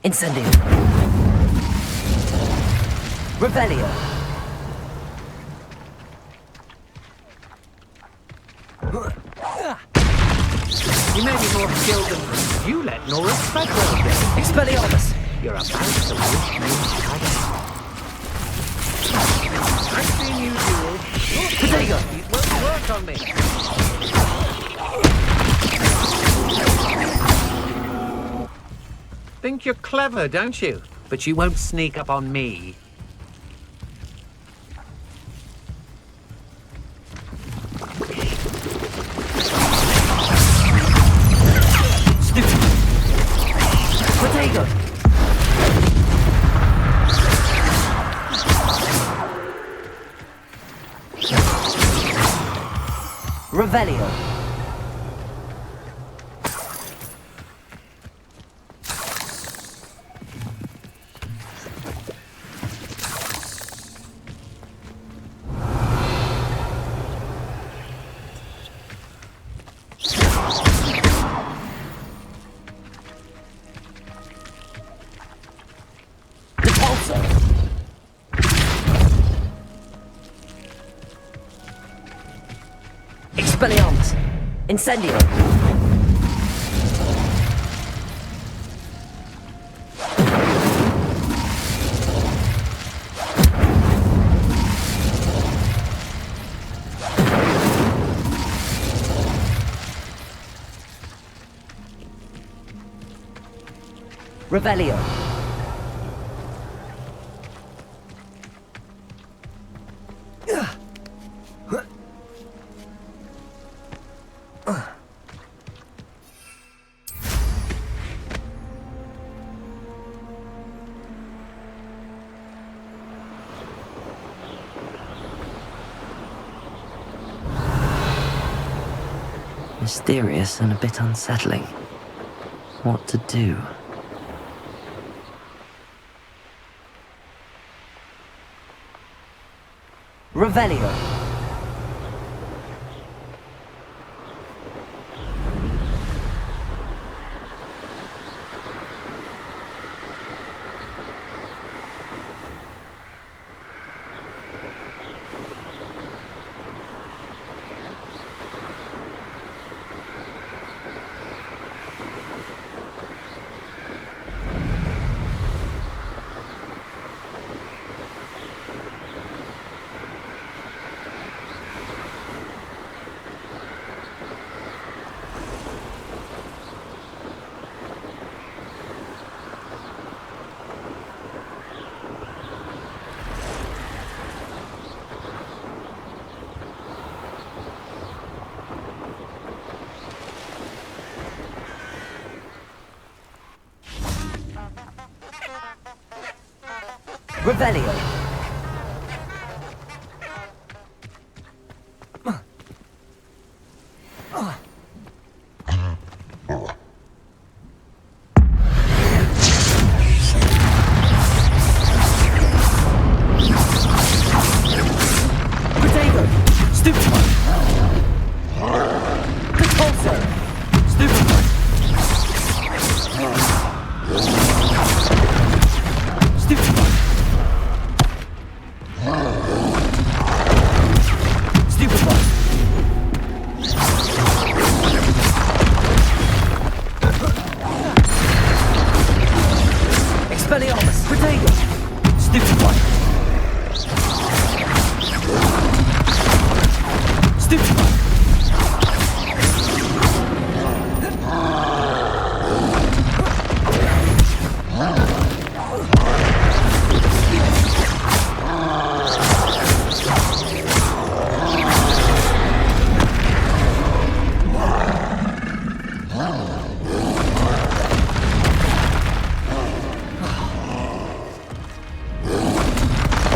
Incendio. Revelio. You may be more skilled than you let Nora Spellbinding. Expelliarmus! You're a mouse of I've seen you duel. Potato! It won't work on me. Think you're clever, don't you? But you won't sneak up on me. Potato! Revelio. Expelliarmus! Incendio! Revelio. Mysterious and a bit unsettling. What to do? Revelio. Revelio. Potato. Stupid one. Repulsor. Stupid one. Stupid one. Stupid one. Expelliarmus. Potato. Stupid one. Stupid one.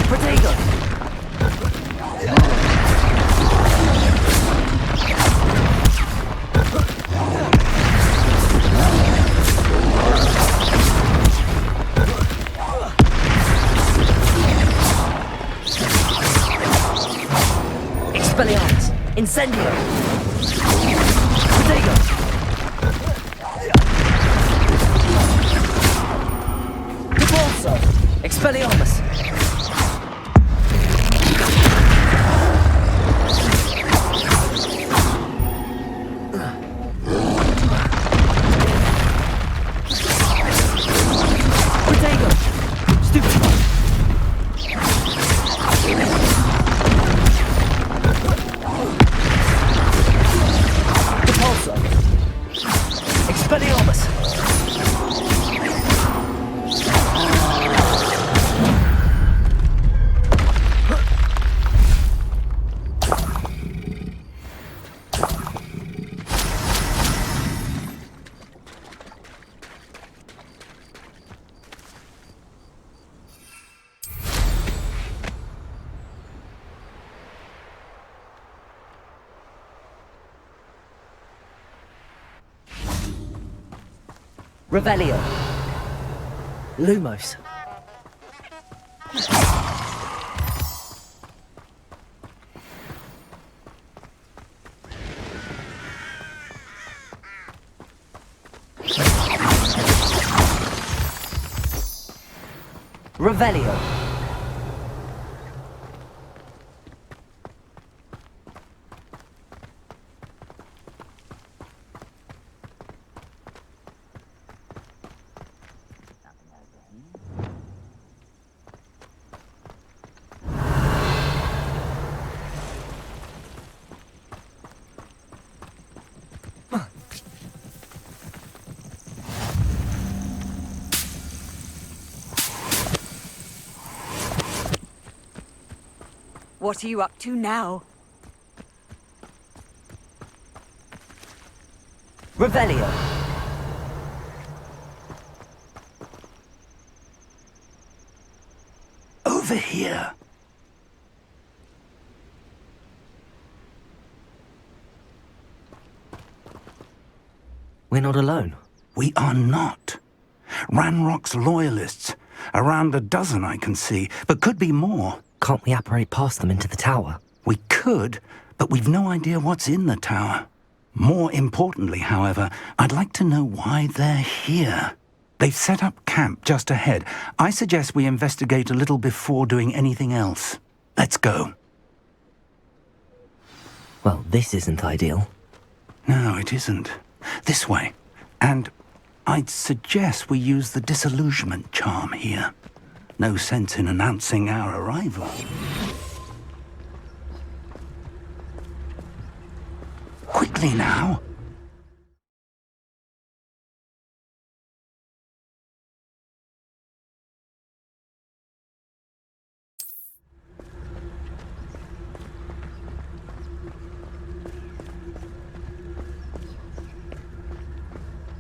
Potato. Expelliarmus. Incendio. Potato. Repulsor. Expelliarmus. Potato. Stupid one. Repulsor. Expelliarmus. Revelio. Lumos. Revelio. What are you up to now? Revelio. Over here. We're not alone. We are not. Ranrock's loyalists. Around a dozen I can see, but could be more. Can't we apparate past them into the tower? We could, but we've no idea what's in the tower. More importantly, however, I'd like to know why they're here. They've set up camp just ahead. I suggest we investigate a little before doing anything else. Let's go. Well, this isn't ideal. No, it isn't. This way. And I'd suggest we use the disillusionment charm here. No sense in announcing our arrival. Quickly now.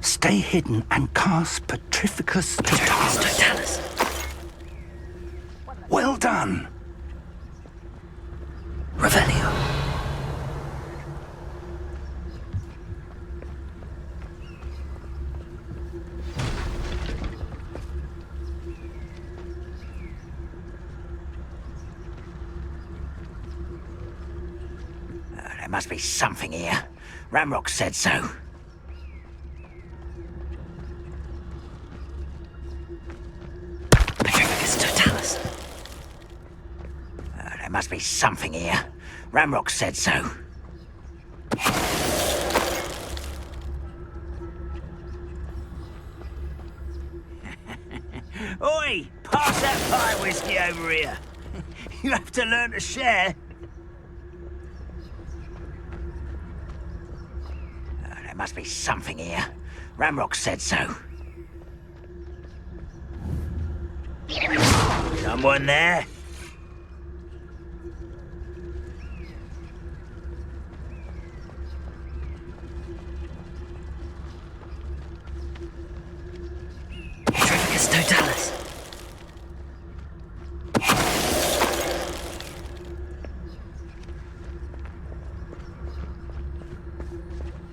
Stay hidden and cast Petrificus Totalis. Well done. Revelio. There must be something here. Ramrock said so. Petrificus Totalis. There must be something here. Ramrock said so. Oi! Pass that pie whiskey over here. You have to learn to share. There must be something here. Ramrock said so. Someone there? Petrificus Totalis.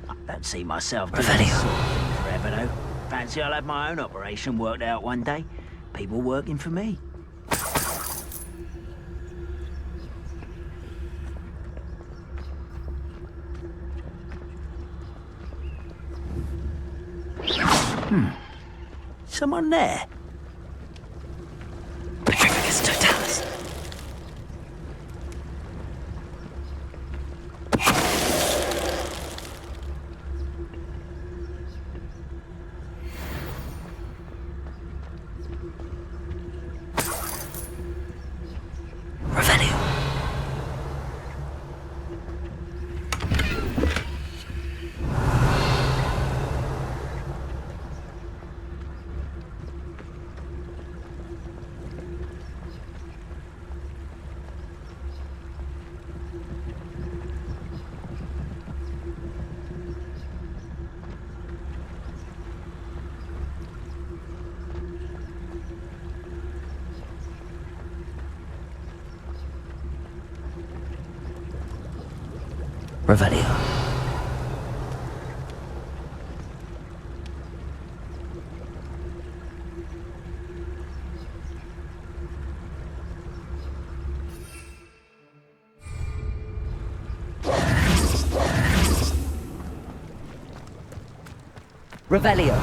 I don't see myself doing this sort of thing forever, though. Fancy I'll have my own operation worked out one day. People working for me. Someone there? Petrificus Totalis. Revelio. Revelio. Revelio.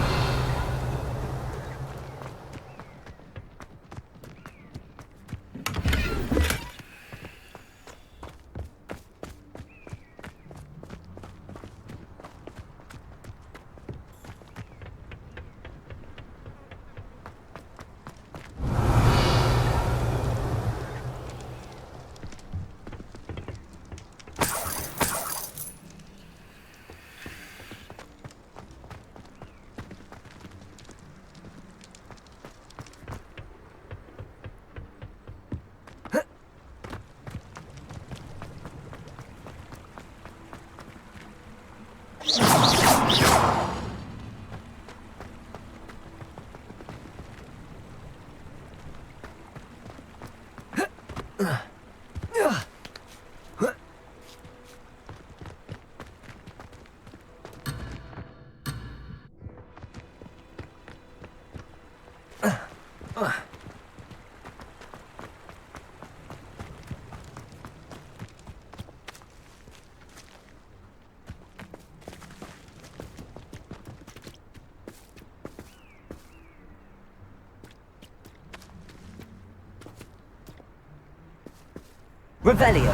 Revelio.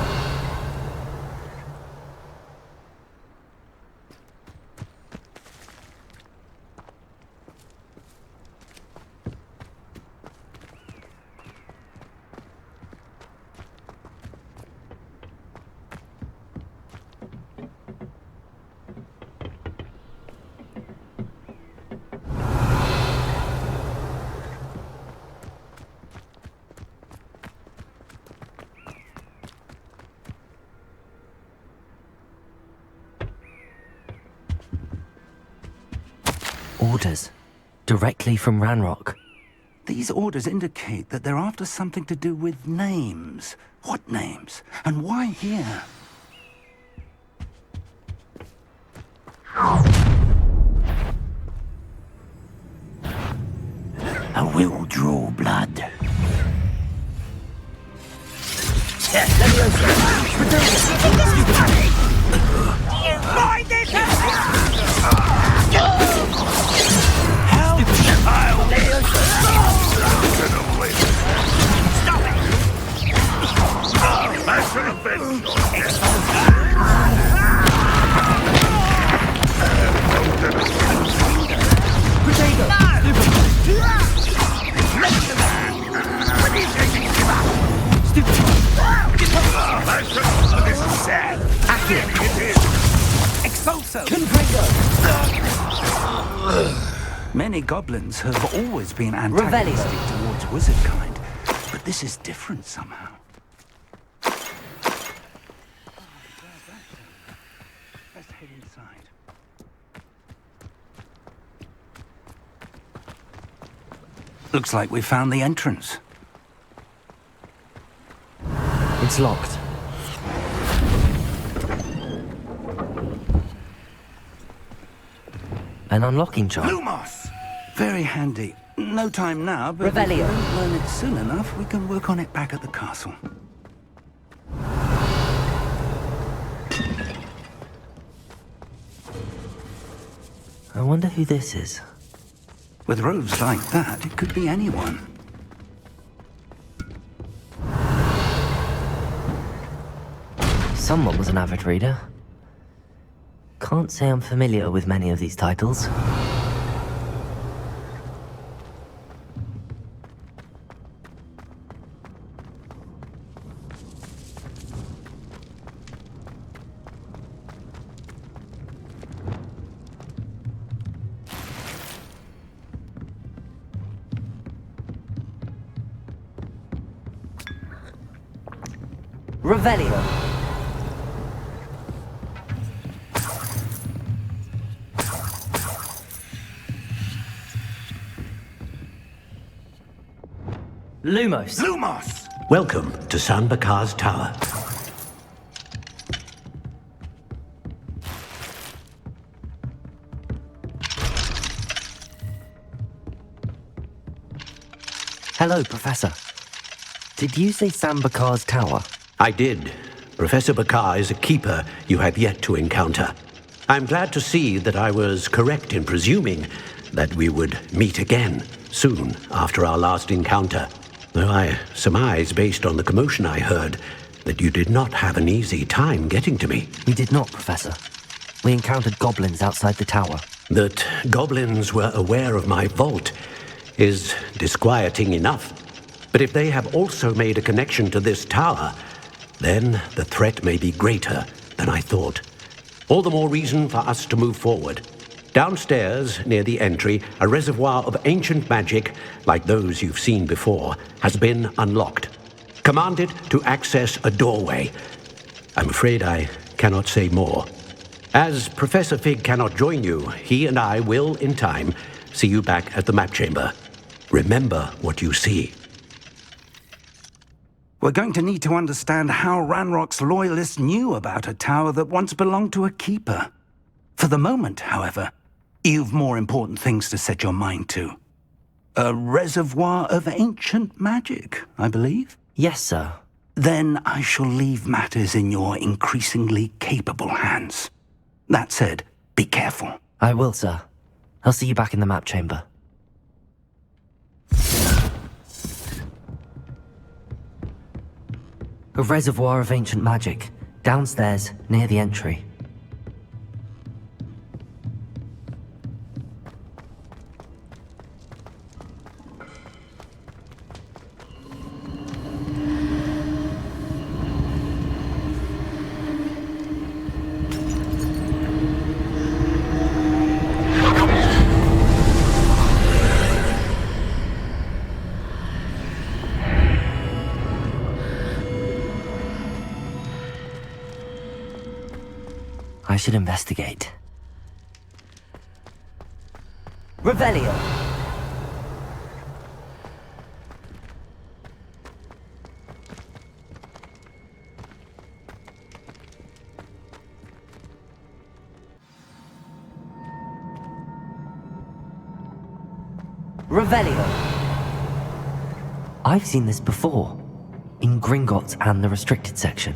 Orders. Directly from Ranrock. These orders indicate that they're after something to do with names. What names? And why here? I will draw blood. This is sad. Expulso! Many goblins have always been antagonistic towards wizard kind, but this is different somehow. Let's head inside. Looks like we found the entrance. It's locked. An unlocking charm. Lumos! Very handy. No time now, but Revelio. if we don't learn it soon enough, we can work on it back at the castle. I wonder who this is. With robes like that, it could be anyone. Someone was an avid reader. Can't say I'm familiar with many of these titles. Revelio. Lumos. Lumos! Welcome to San Bakar's Tower. Hello, Professor. Did you say San Bakar's Tower? I did. Professor Bakar is a keeper you have yet to encounter. I'm glad to see that I was correct in presuming that we would meet again soon after our last encounter. Though I surmise, based on the commotion I heard, that you did not have an easy time getting to me. We did not, Professor. We encountered goblins outside the tower. That goblins were aware of my vault is disquieting enough. But if they have also made a connection to this tower, then the threat may be greater than I thought. All the more reason for us to move forward. Downstairs, near the entry, a reservoir of ancient magic, like those you've seen before, has been unlocked. Commanded to access a doorway. I'm afraid I cannot say more. As Professor Fig cannot join you, he and I will, in time, see you back at the map chamber. Remember what you see. We're going to need to understand how Ranrock's loyalists knew about a tower that once belonged to a keeper. For the moment, however, you've more important things to set your mind to. A reservoir of ancient magic, I believe? Yes, sir. Then I shall leave matters in your increasingly capable hands. That said, be careful. I will, sir. I'll see you back in the map chamber. A reservoir of ancient magic, downstairs, near the entry. I should investigate. Revelio! Revelio! I've seen this before, in Gringotts and the restricted section.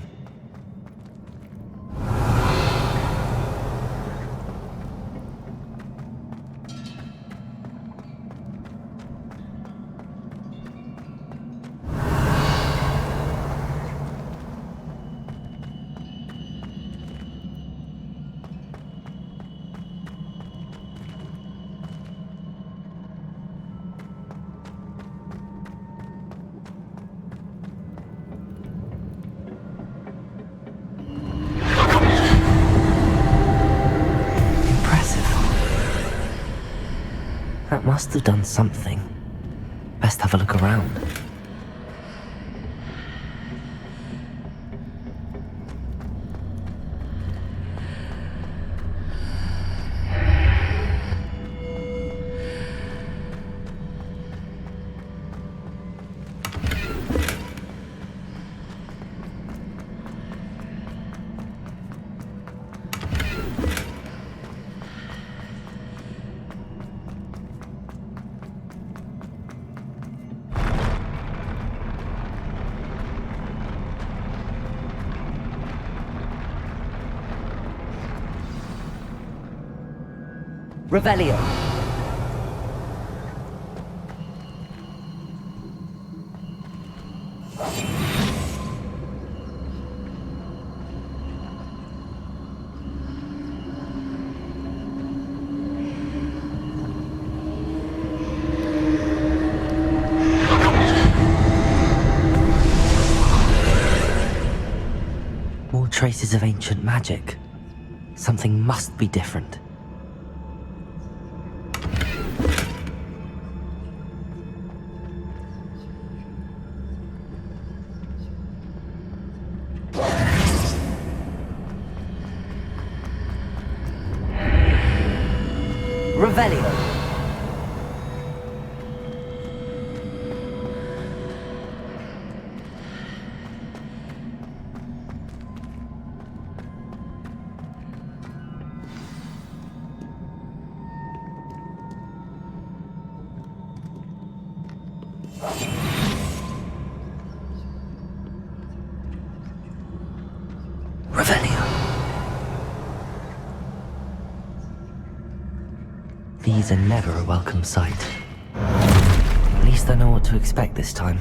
That must have done something. Best have a look around. Revelio. More traces of ancient magic. Something must be different. Revelio. These are never a welcome sight. At least I know what to expect this time.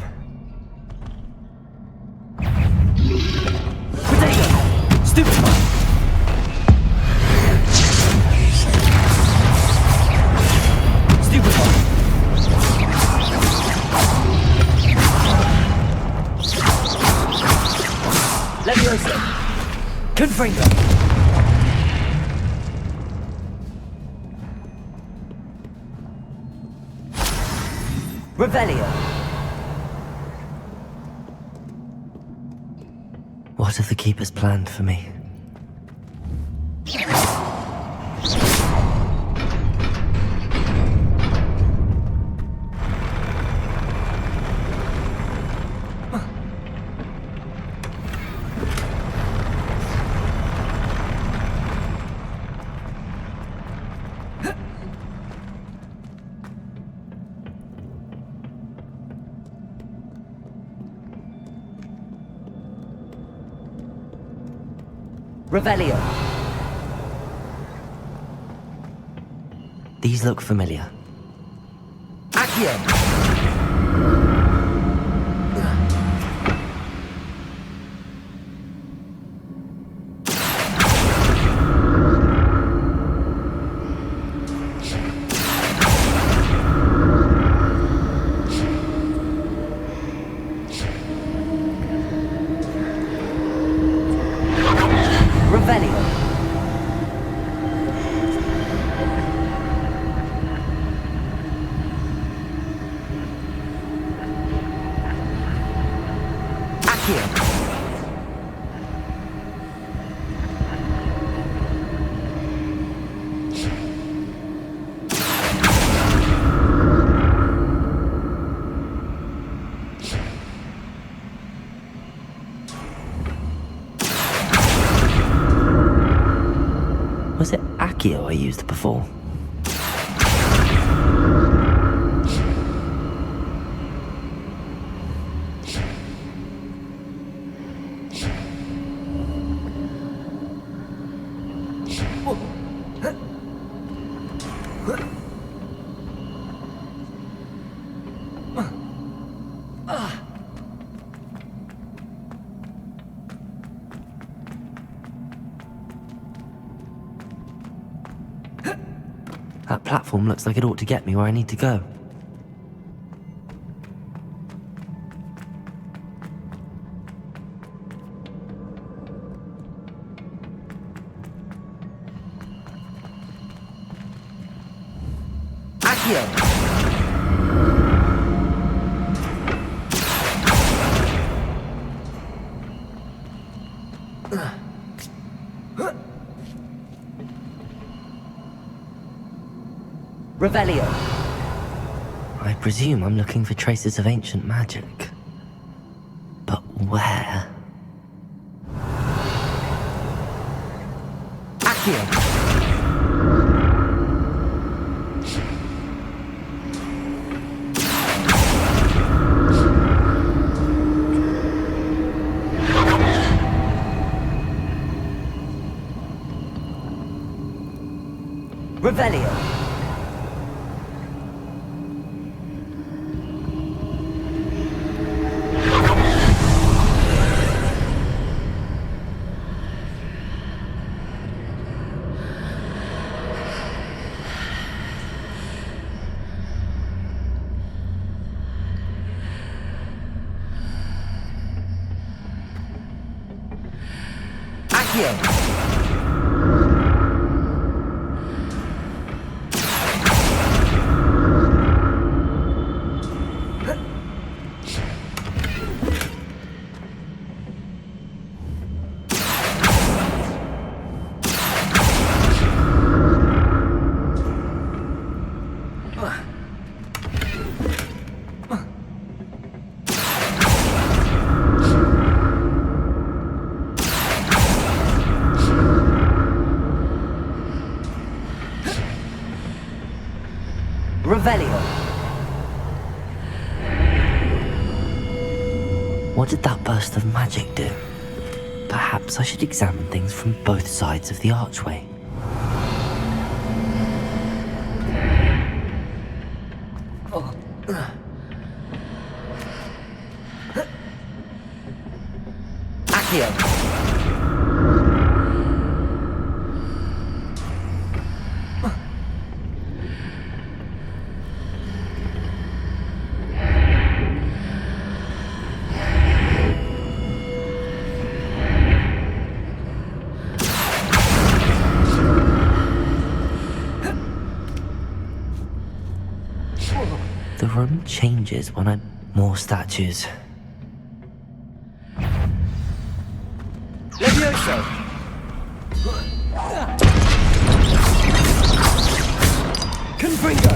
Potato! Stupid one! Stupid one! Leviosa! Confringo! Revelio. What have the Keepers planned for me? Revelio. These look familiar. Accio. Was it Accio I used before? That platform looks like it ought to get me where I need to go. Accio! Revelio. I presume I'm looking for traces of ancient magic. But where? Accio. Revelio. Revelio. What did that burst of magic do? Perhaps I should examine things from both sides of the archway. Accio. The room changes when I... More statues. Levioso! Confringo!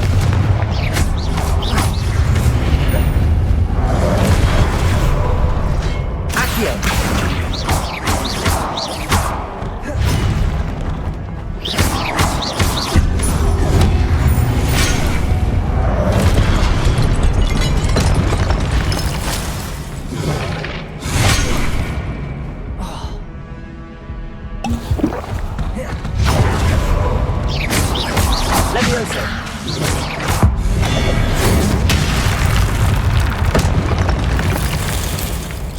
Accio! Leviosa!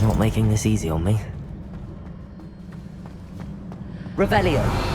Not making this easy on me. Revelio!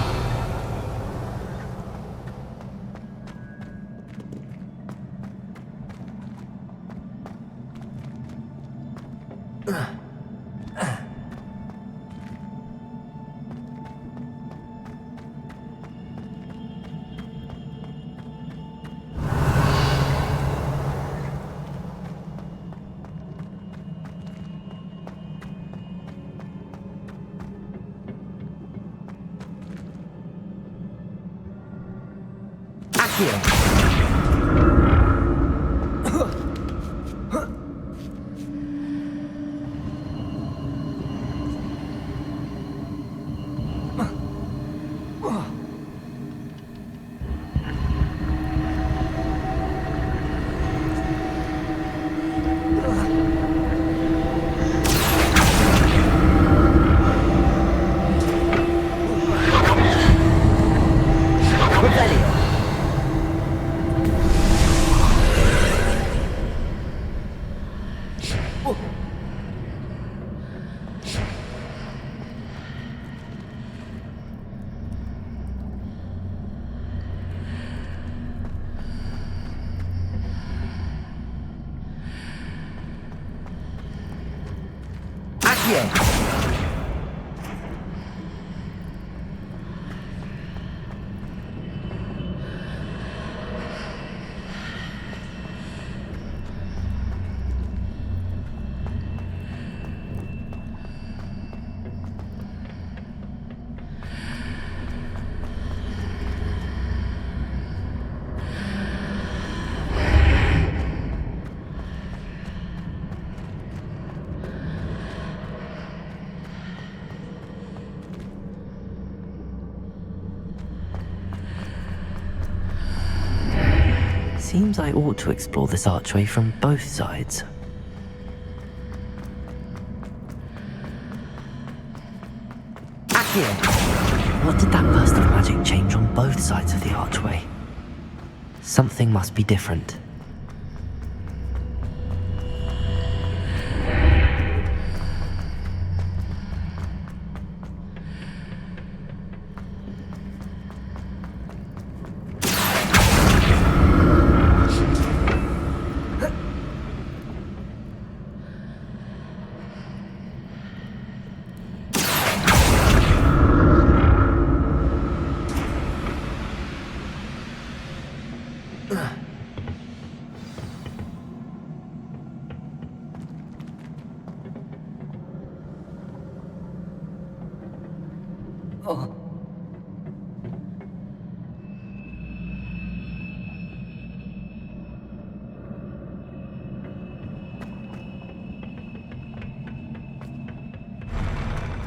Seems I ought to explore this archway from both sides. Accio! What did that burst of magic change on both sides of the archway? Something must be different.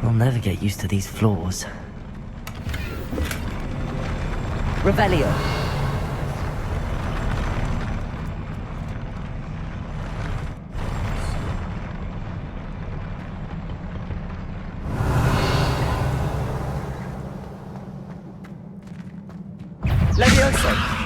I'll never get used to these floors. Revelio. Leviosa.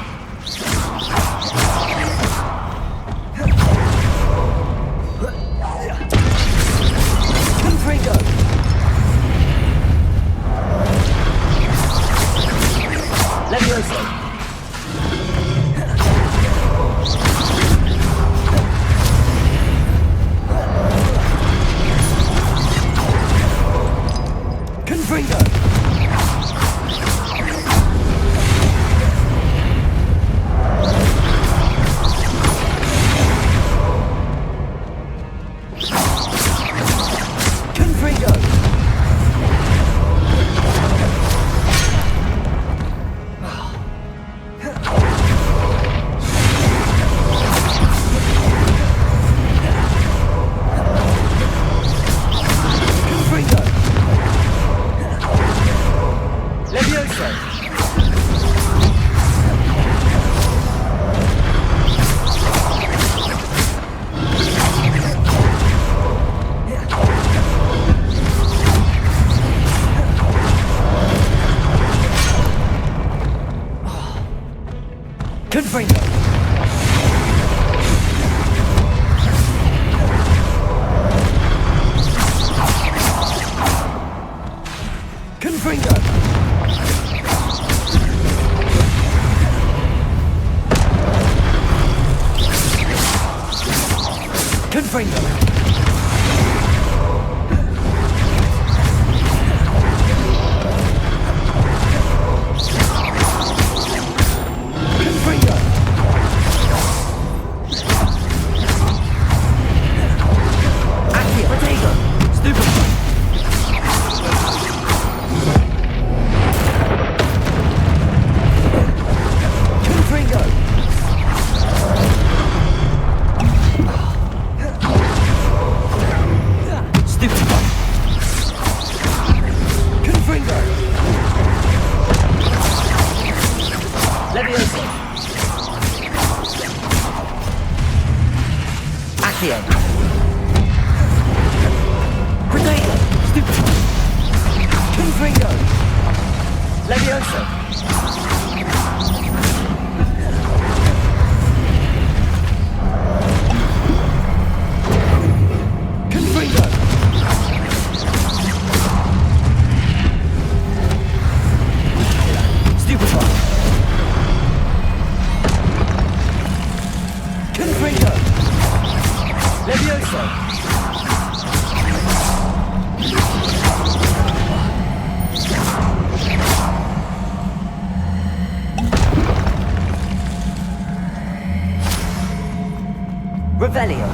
Confringo. Confringo. Confringo. Revelio.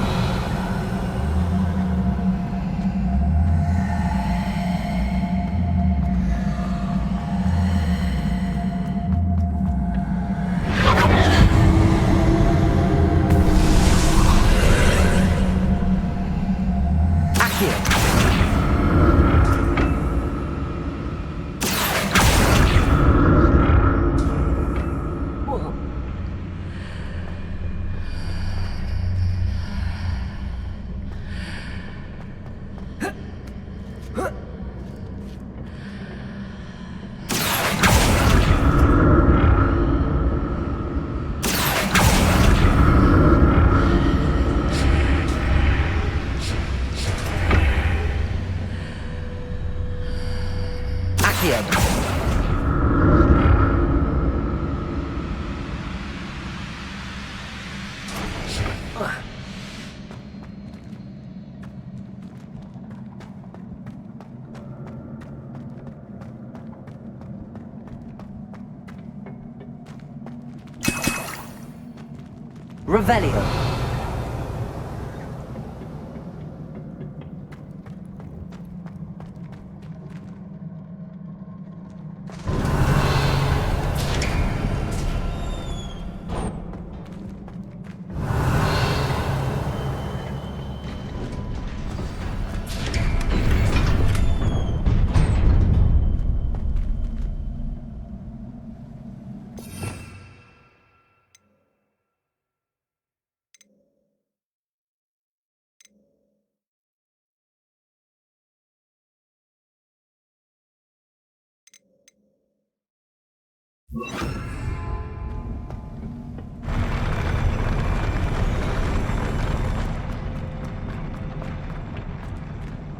Revelio.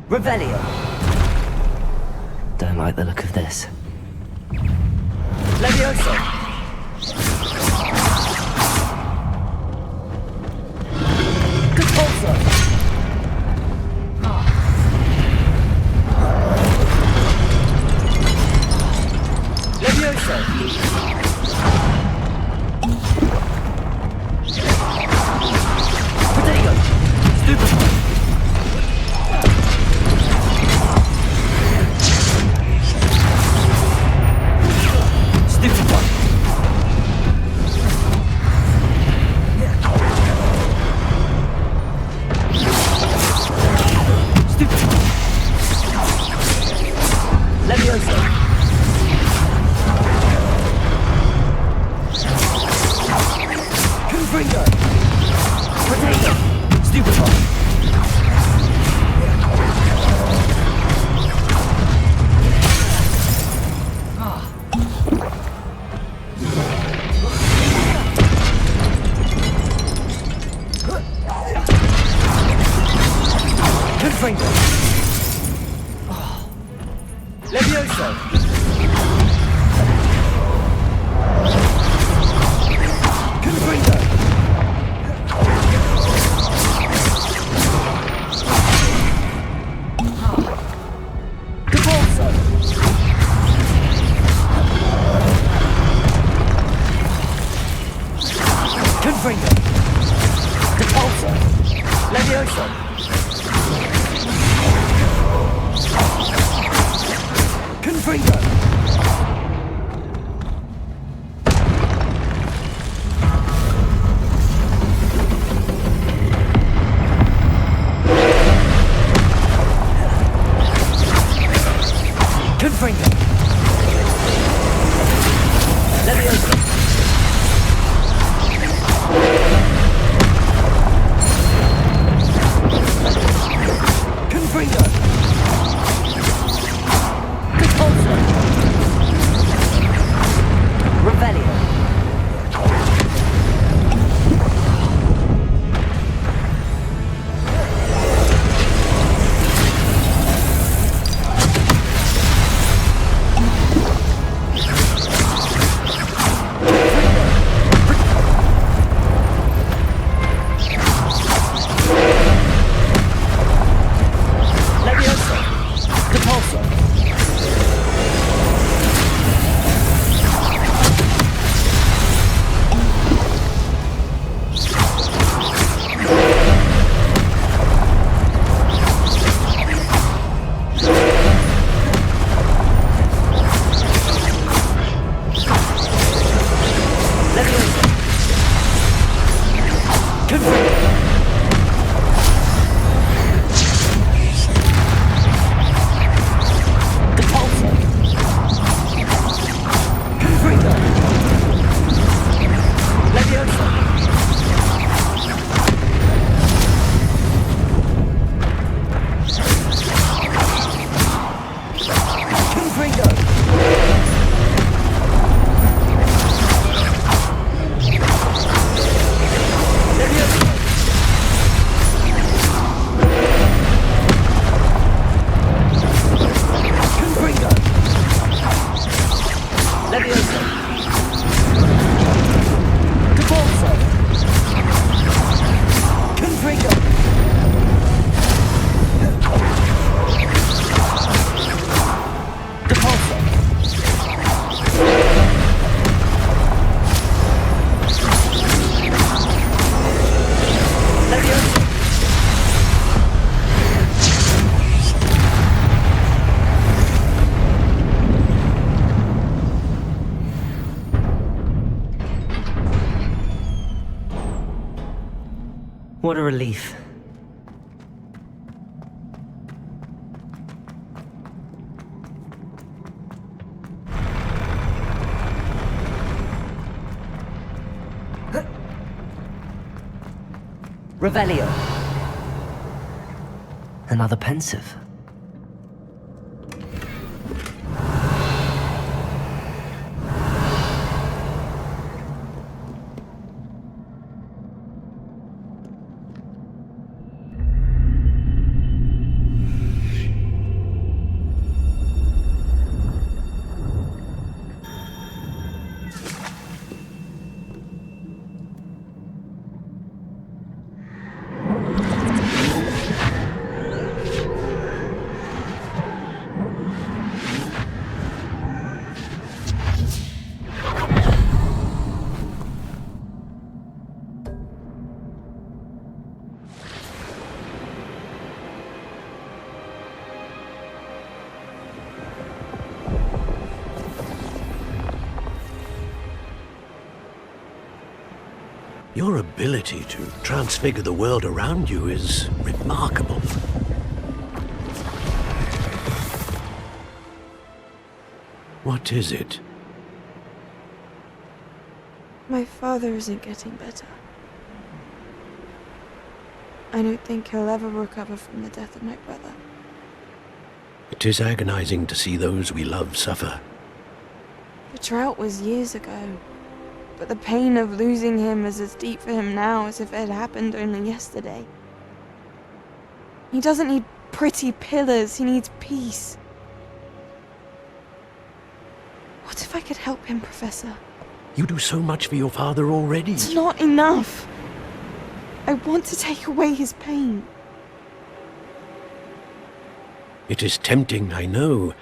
Revelio. Don't like the look of this. Levioso. Compulso. Levioso. Potato. Stupefy. Stupefy. Confringo! Repulsor! Revelio. What a relief. Revelio. Another pensive. Your ability to transfigure the world around you is remarkable. What is it? My father isn't getting better. I don't think he'll ever recover from the death of my brother. It is agonizing to see those we love suffer. The drought was years ago, but the pain of losing him is as deep for him now as if it had happened only yesterday. He doesn't need pretty pillars, he needs peace. What if I could help him, Professor? You do so much for your father already. It's not enough. I want to take away his pain. It is tempting, I know,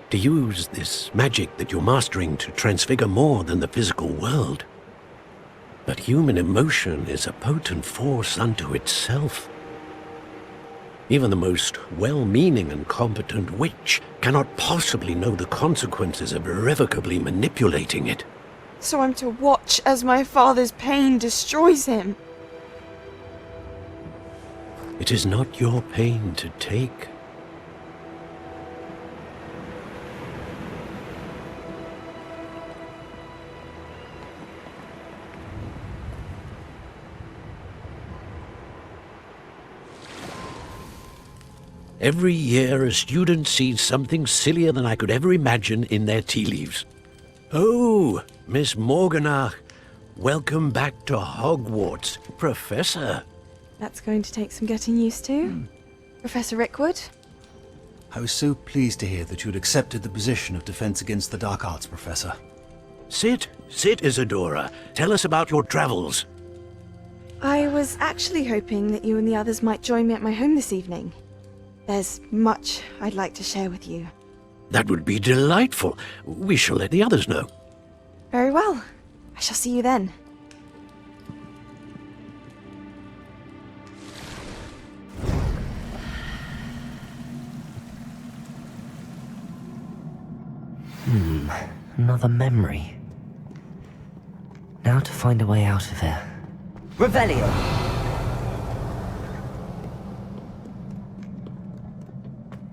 to use this magic that you're mastering to transfigure more than the physical world. But human emotion is a potent force unto itself. Even the most well-meaning and competent witch cannot possibly know the consequences of irrevocably manipulating it. So I'm to watch as my father's pain destroys him. It is not your pain to take. Every year a student sees something sillier than I could ever imagine in their tea leaves. Oh, Miss Morganach, welcome back to Hogwarts, Professor. That's going to take some getting used to. Professor Rickwood? I was so pleased to hear that you'd accepted the position of Defense Against the Dark Arts, Professor. Sit, Isadora. Tell us about your travels. I was actually hoping that you and the others might join me at my home this evening. There's much I'd like to share with you. That would be delightful. We shall let the others know. Very well. I shall see you then. Another memory. Now to find a way out of here. Revelio!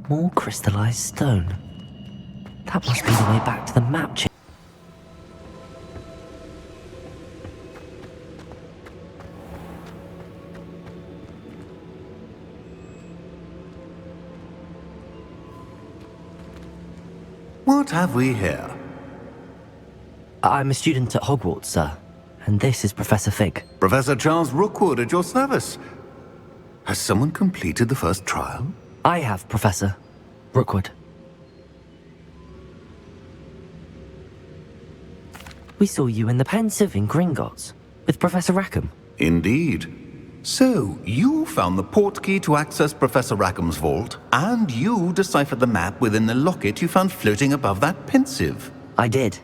More crystallized stone. That must be the way back to the map chip. What have we here? I'm a student at Hogwarts, sir. And this is Professor Fig. Professor Charles Rookwood at your service. Has someone completed the first trial? I have, Professor Rookwood. We saw you in the Pensive in Gringotts with Professor Rackham. Indeed. So, you found the portkey to access Professor Rackham's vault, and you deciphered the map within the locket you found floating above that Pensive. I did.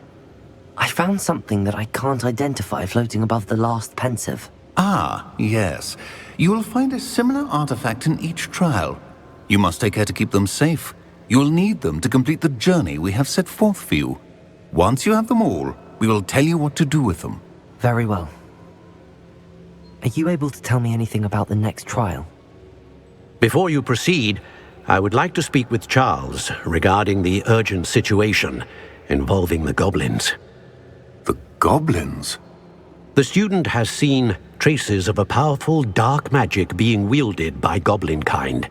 I found something that I can't identify floating above the last Pensive. Ah, yes. You will find a similar artifact in each trial. You must take care to keep them safe. You will need them to complete the journey we have set forth for you. Once you have them all, we will tell you what to do with them. Very well. Are you able to tell me anything about the next trial? Before you proceed, I would like to speak with Charles regarding the urgent situation involving the goblins. The goblins? The student has seen traces of a powerful dark magic being wielded by goblin kind.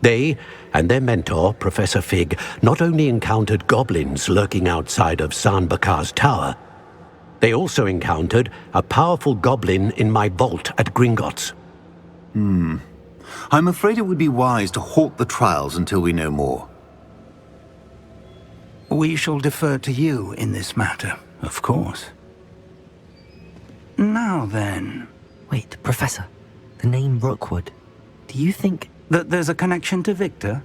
They and their mentor, Professor Fig, not only encountered goblins lurking outside of Sanbakar's tower, they also encountered a powerful goblin in my vault at Gringotts. I'm afraid it would be wise to halt the trials until we know more. We shall defer to you in this matter, of course. Now then... Wait, Professor. The name Rookwood. Do you think... that there's a connection to Victor?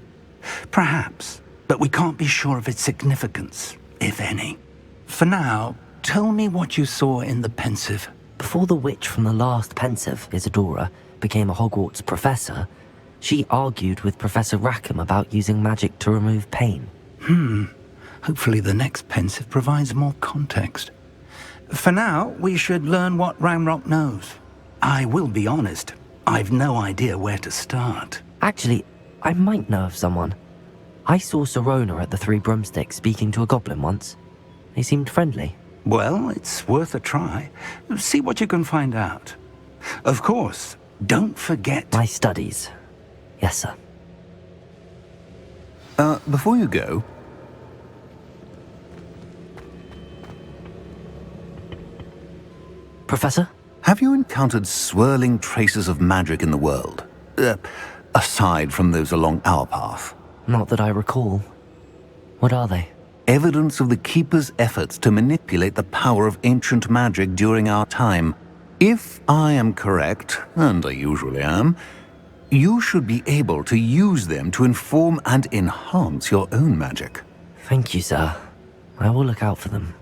Perhaps, but we can't be sure of its significance, if any. For now, tell me what you saw in the Pensive. Before the witch from the last Pensive, Isadora, became a Hogwarts professor, she argued with Professor Rackham about using magic to remove pain. Hopefully the next Pensive provides more context. For now, we should learn what Ranrock knows. I will be honest, I've no idea where to start. Actually, I might know of someone. I saw Serona at the Three Broomsticks speaking to a goblin once. They seemed friendly. Well, it's worth a try. See what you can find out. Of course, don't forget... my studies. Yes, sir. Before you go... Professor? Have you encountered swirling traces of magic in the world? Aside from those along our path? Not that I recall. What are they? Evidence of the Keeper's efforts to manipulate the power of ancient magic during our time. If I am correct, and I usually am, you should be able to use them to inform and enhance your own magic. Thank you, sir. I will look out for them.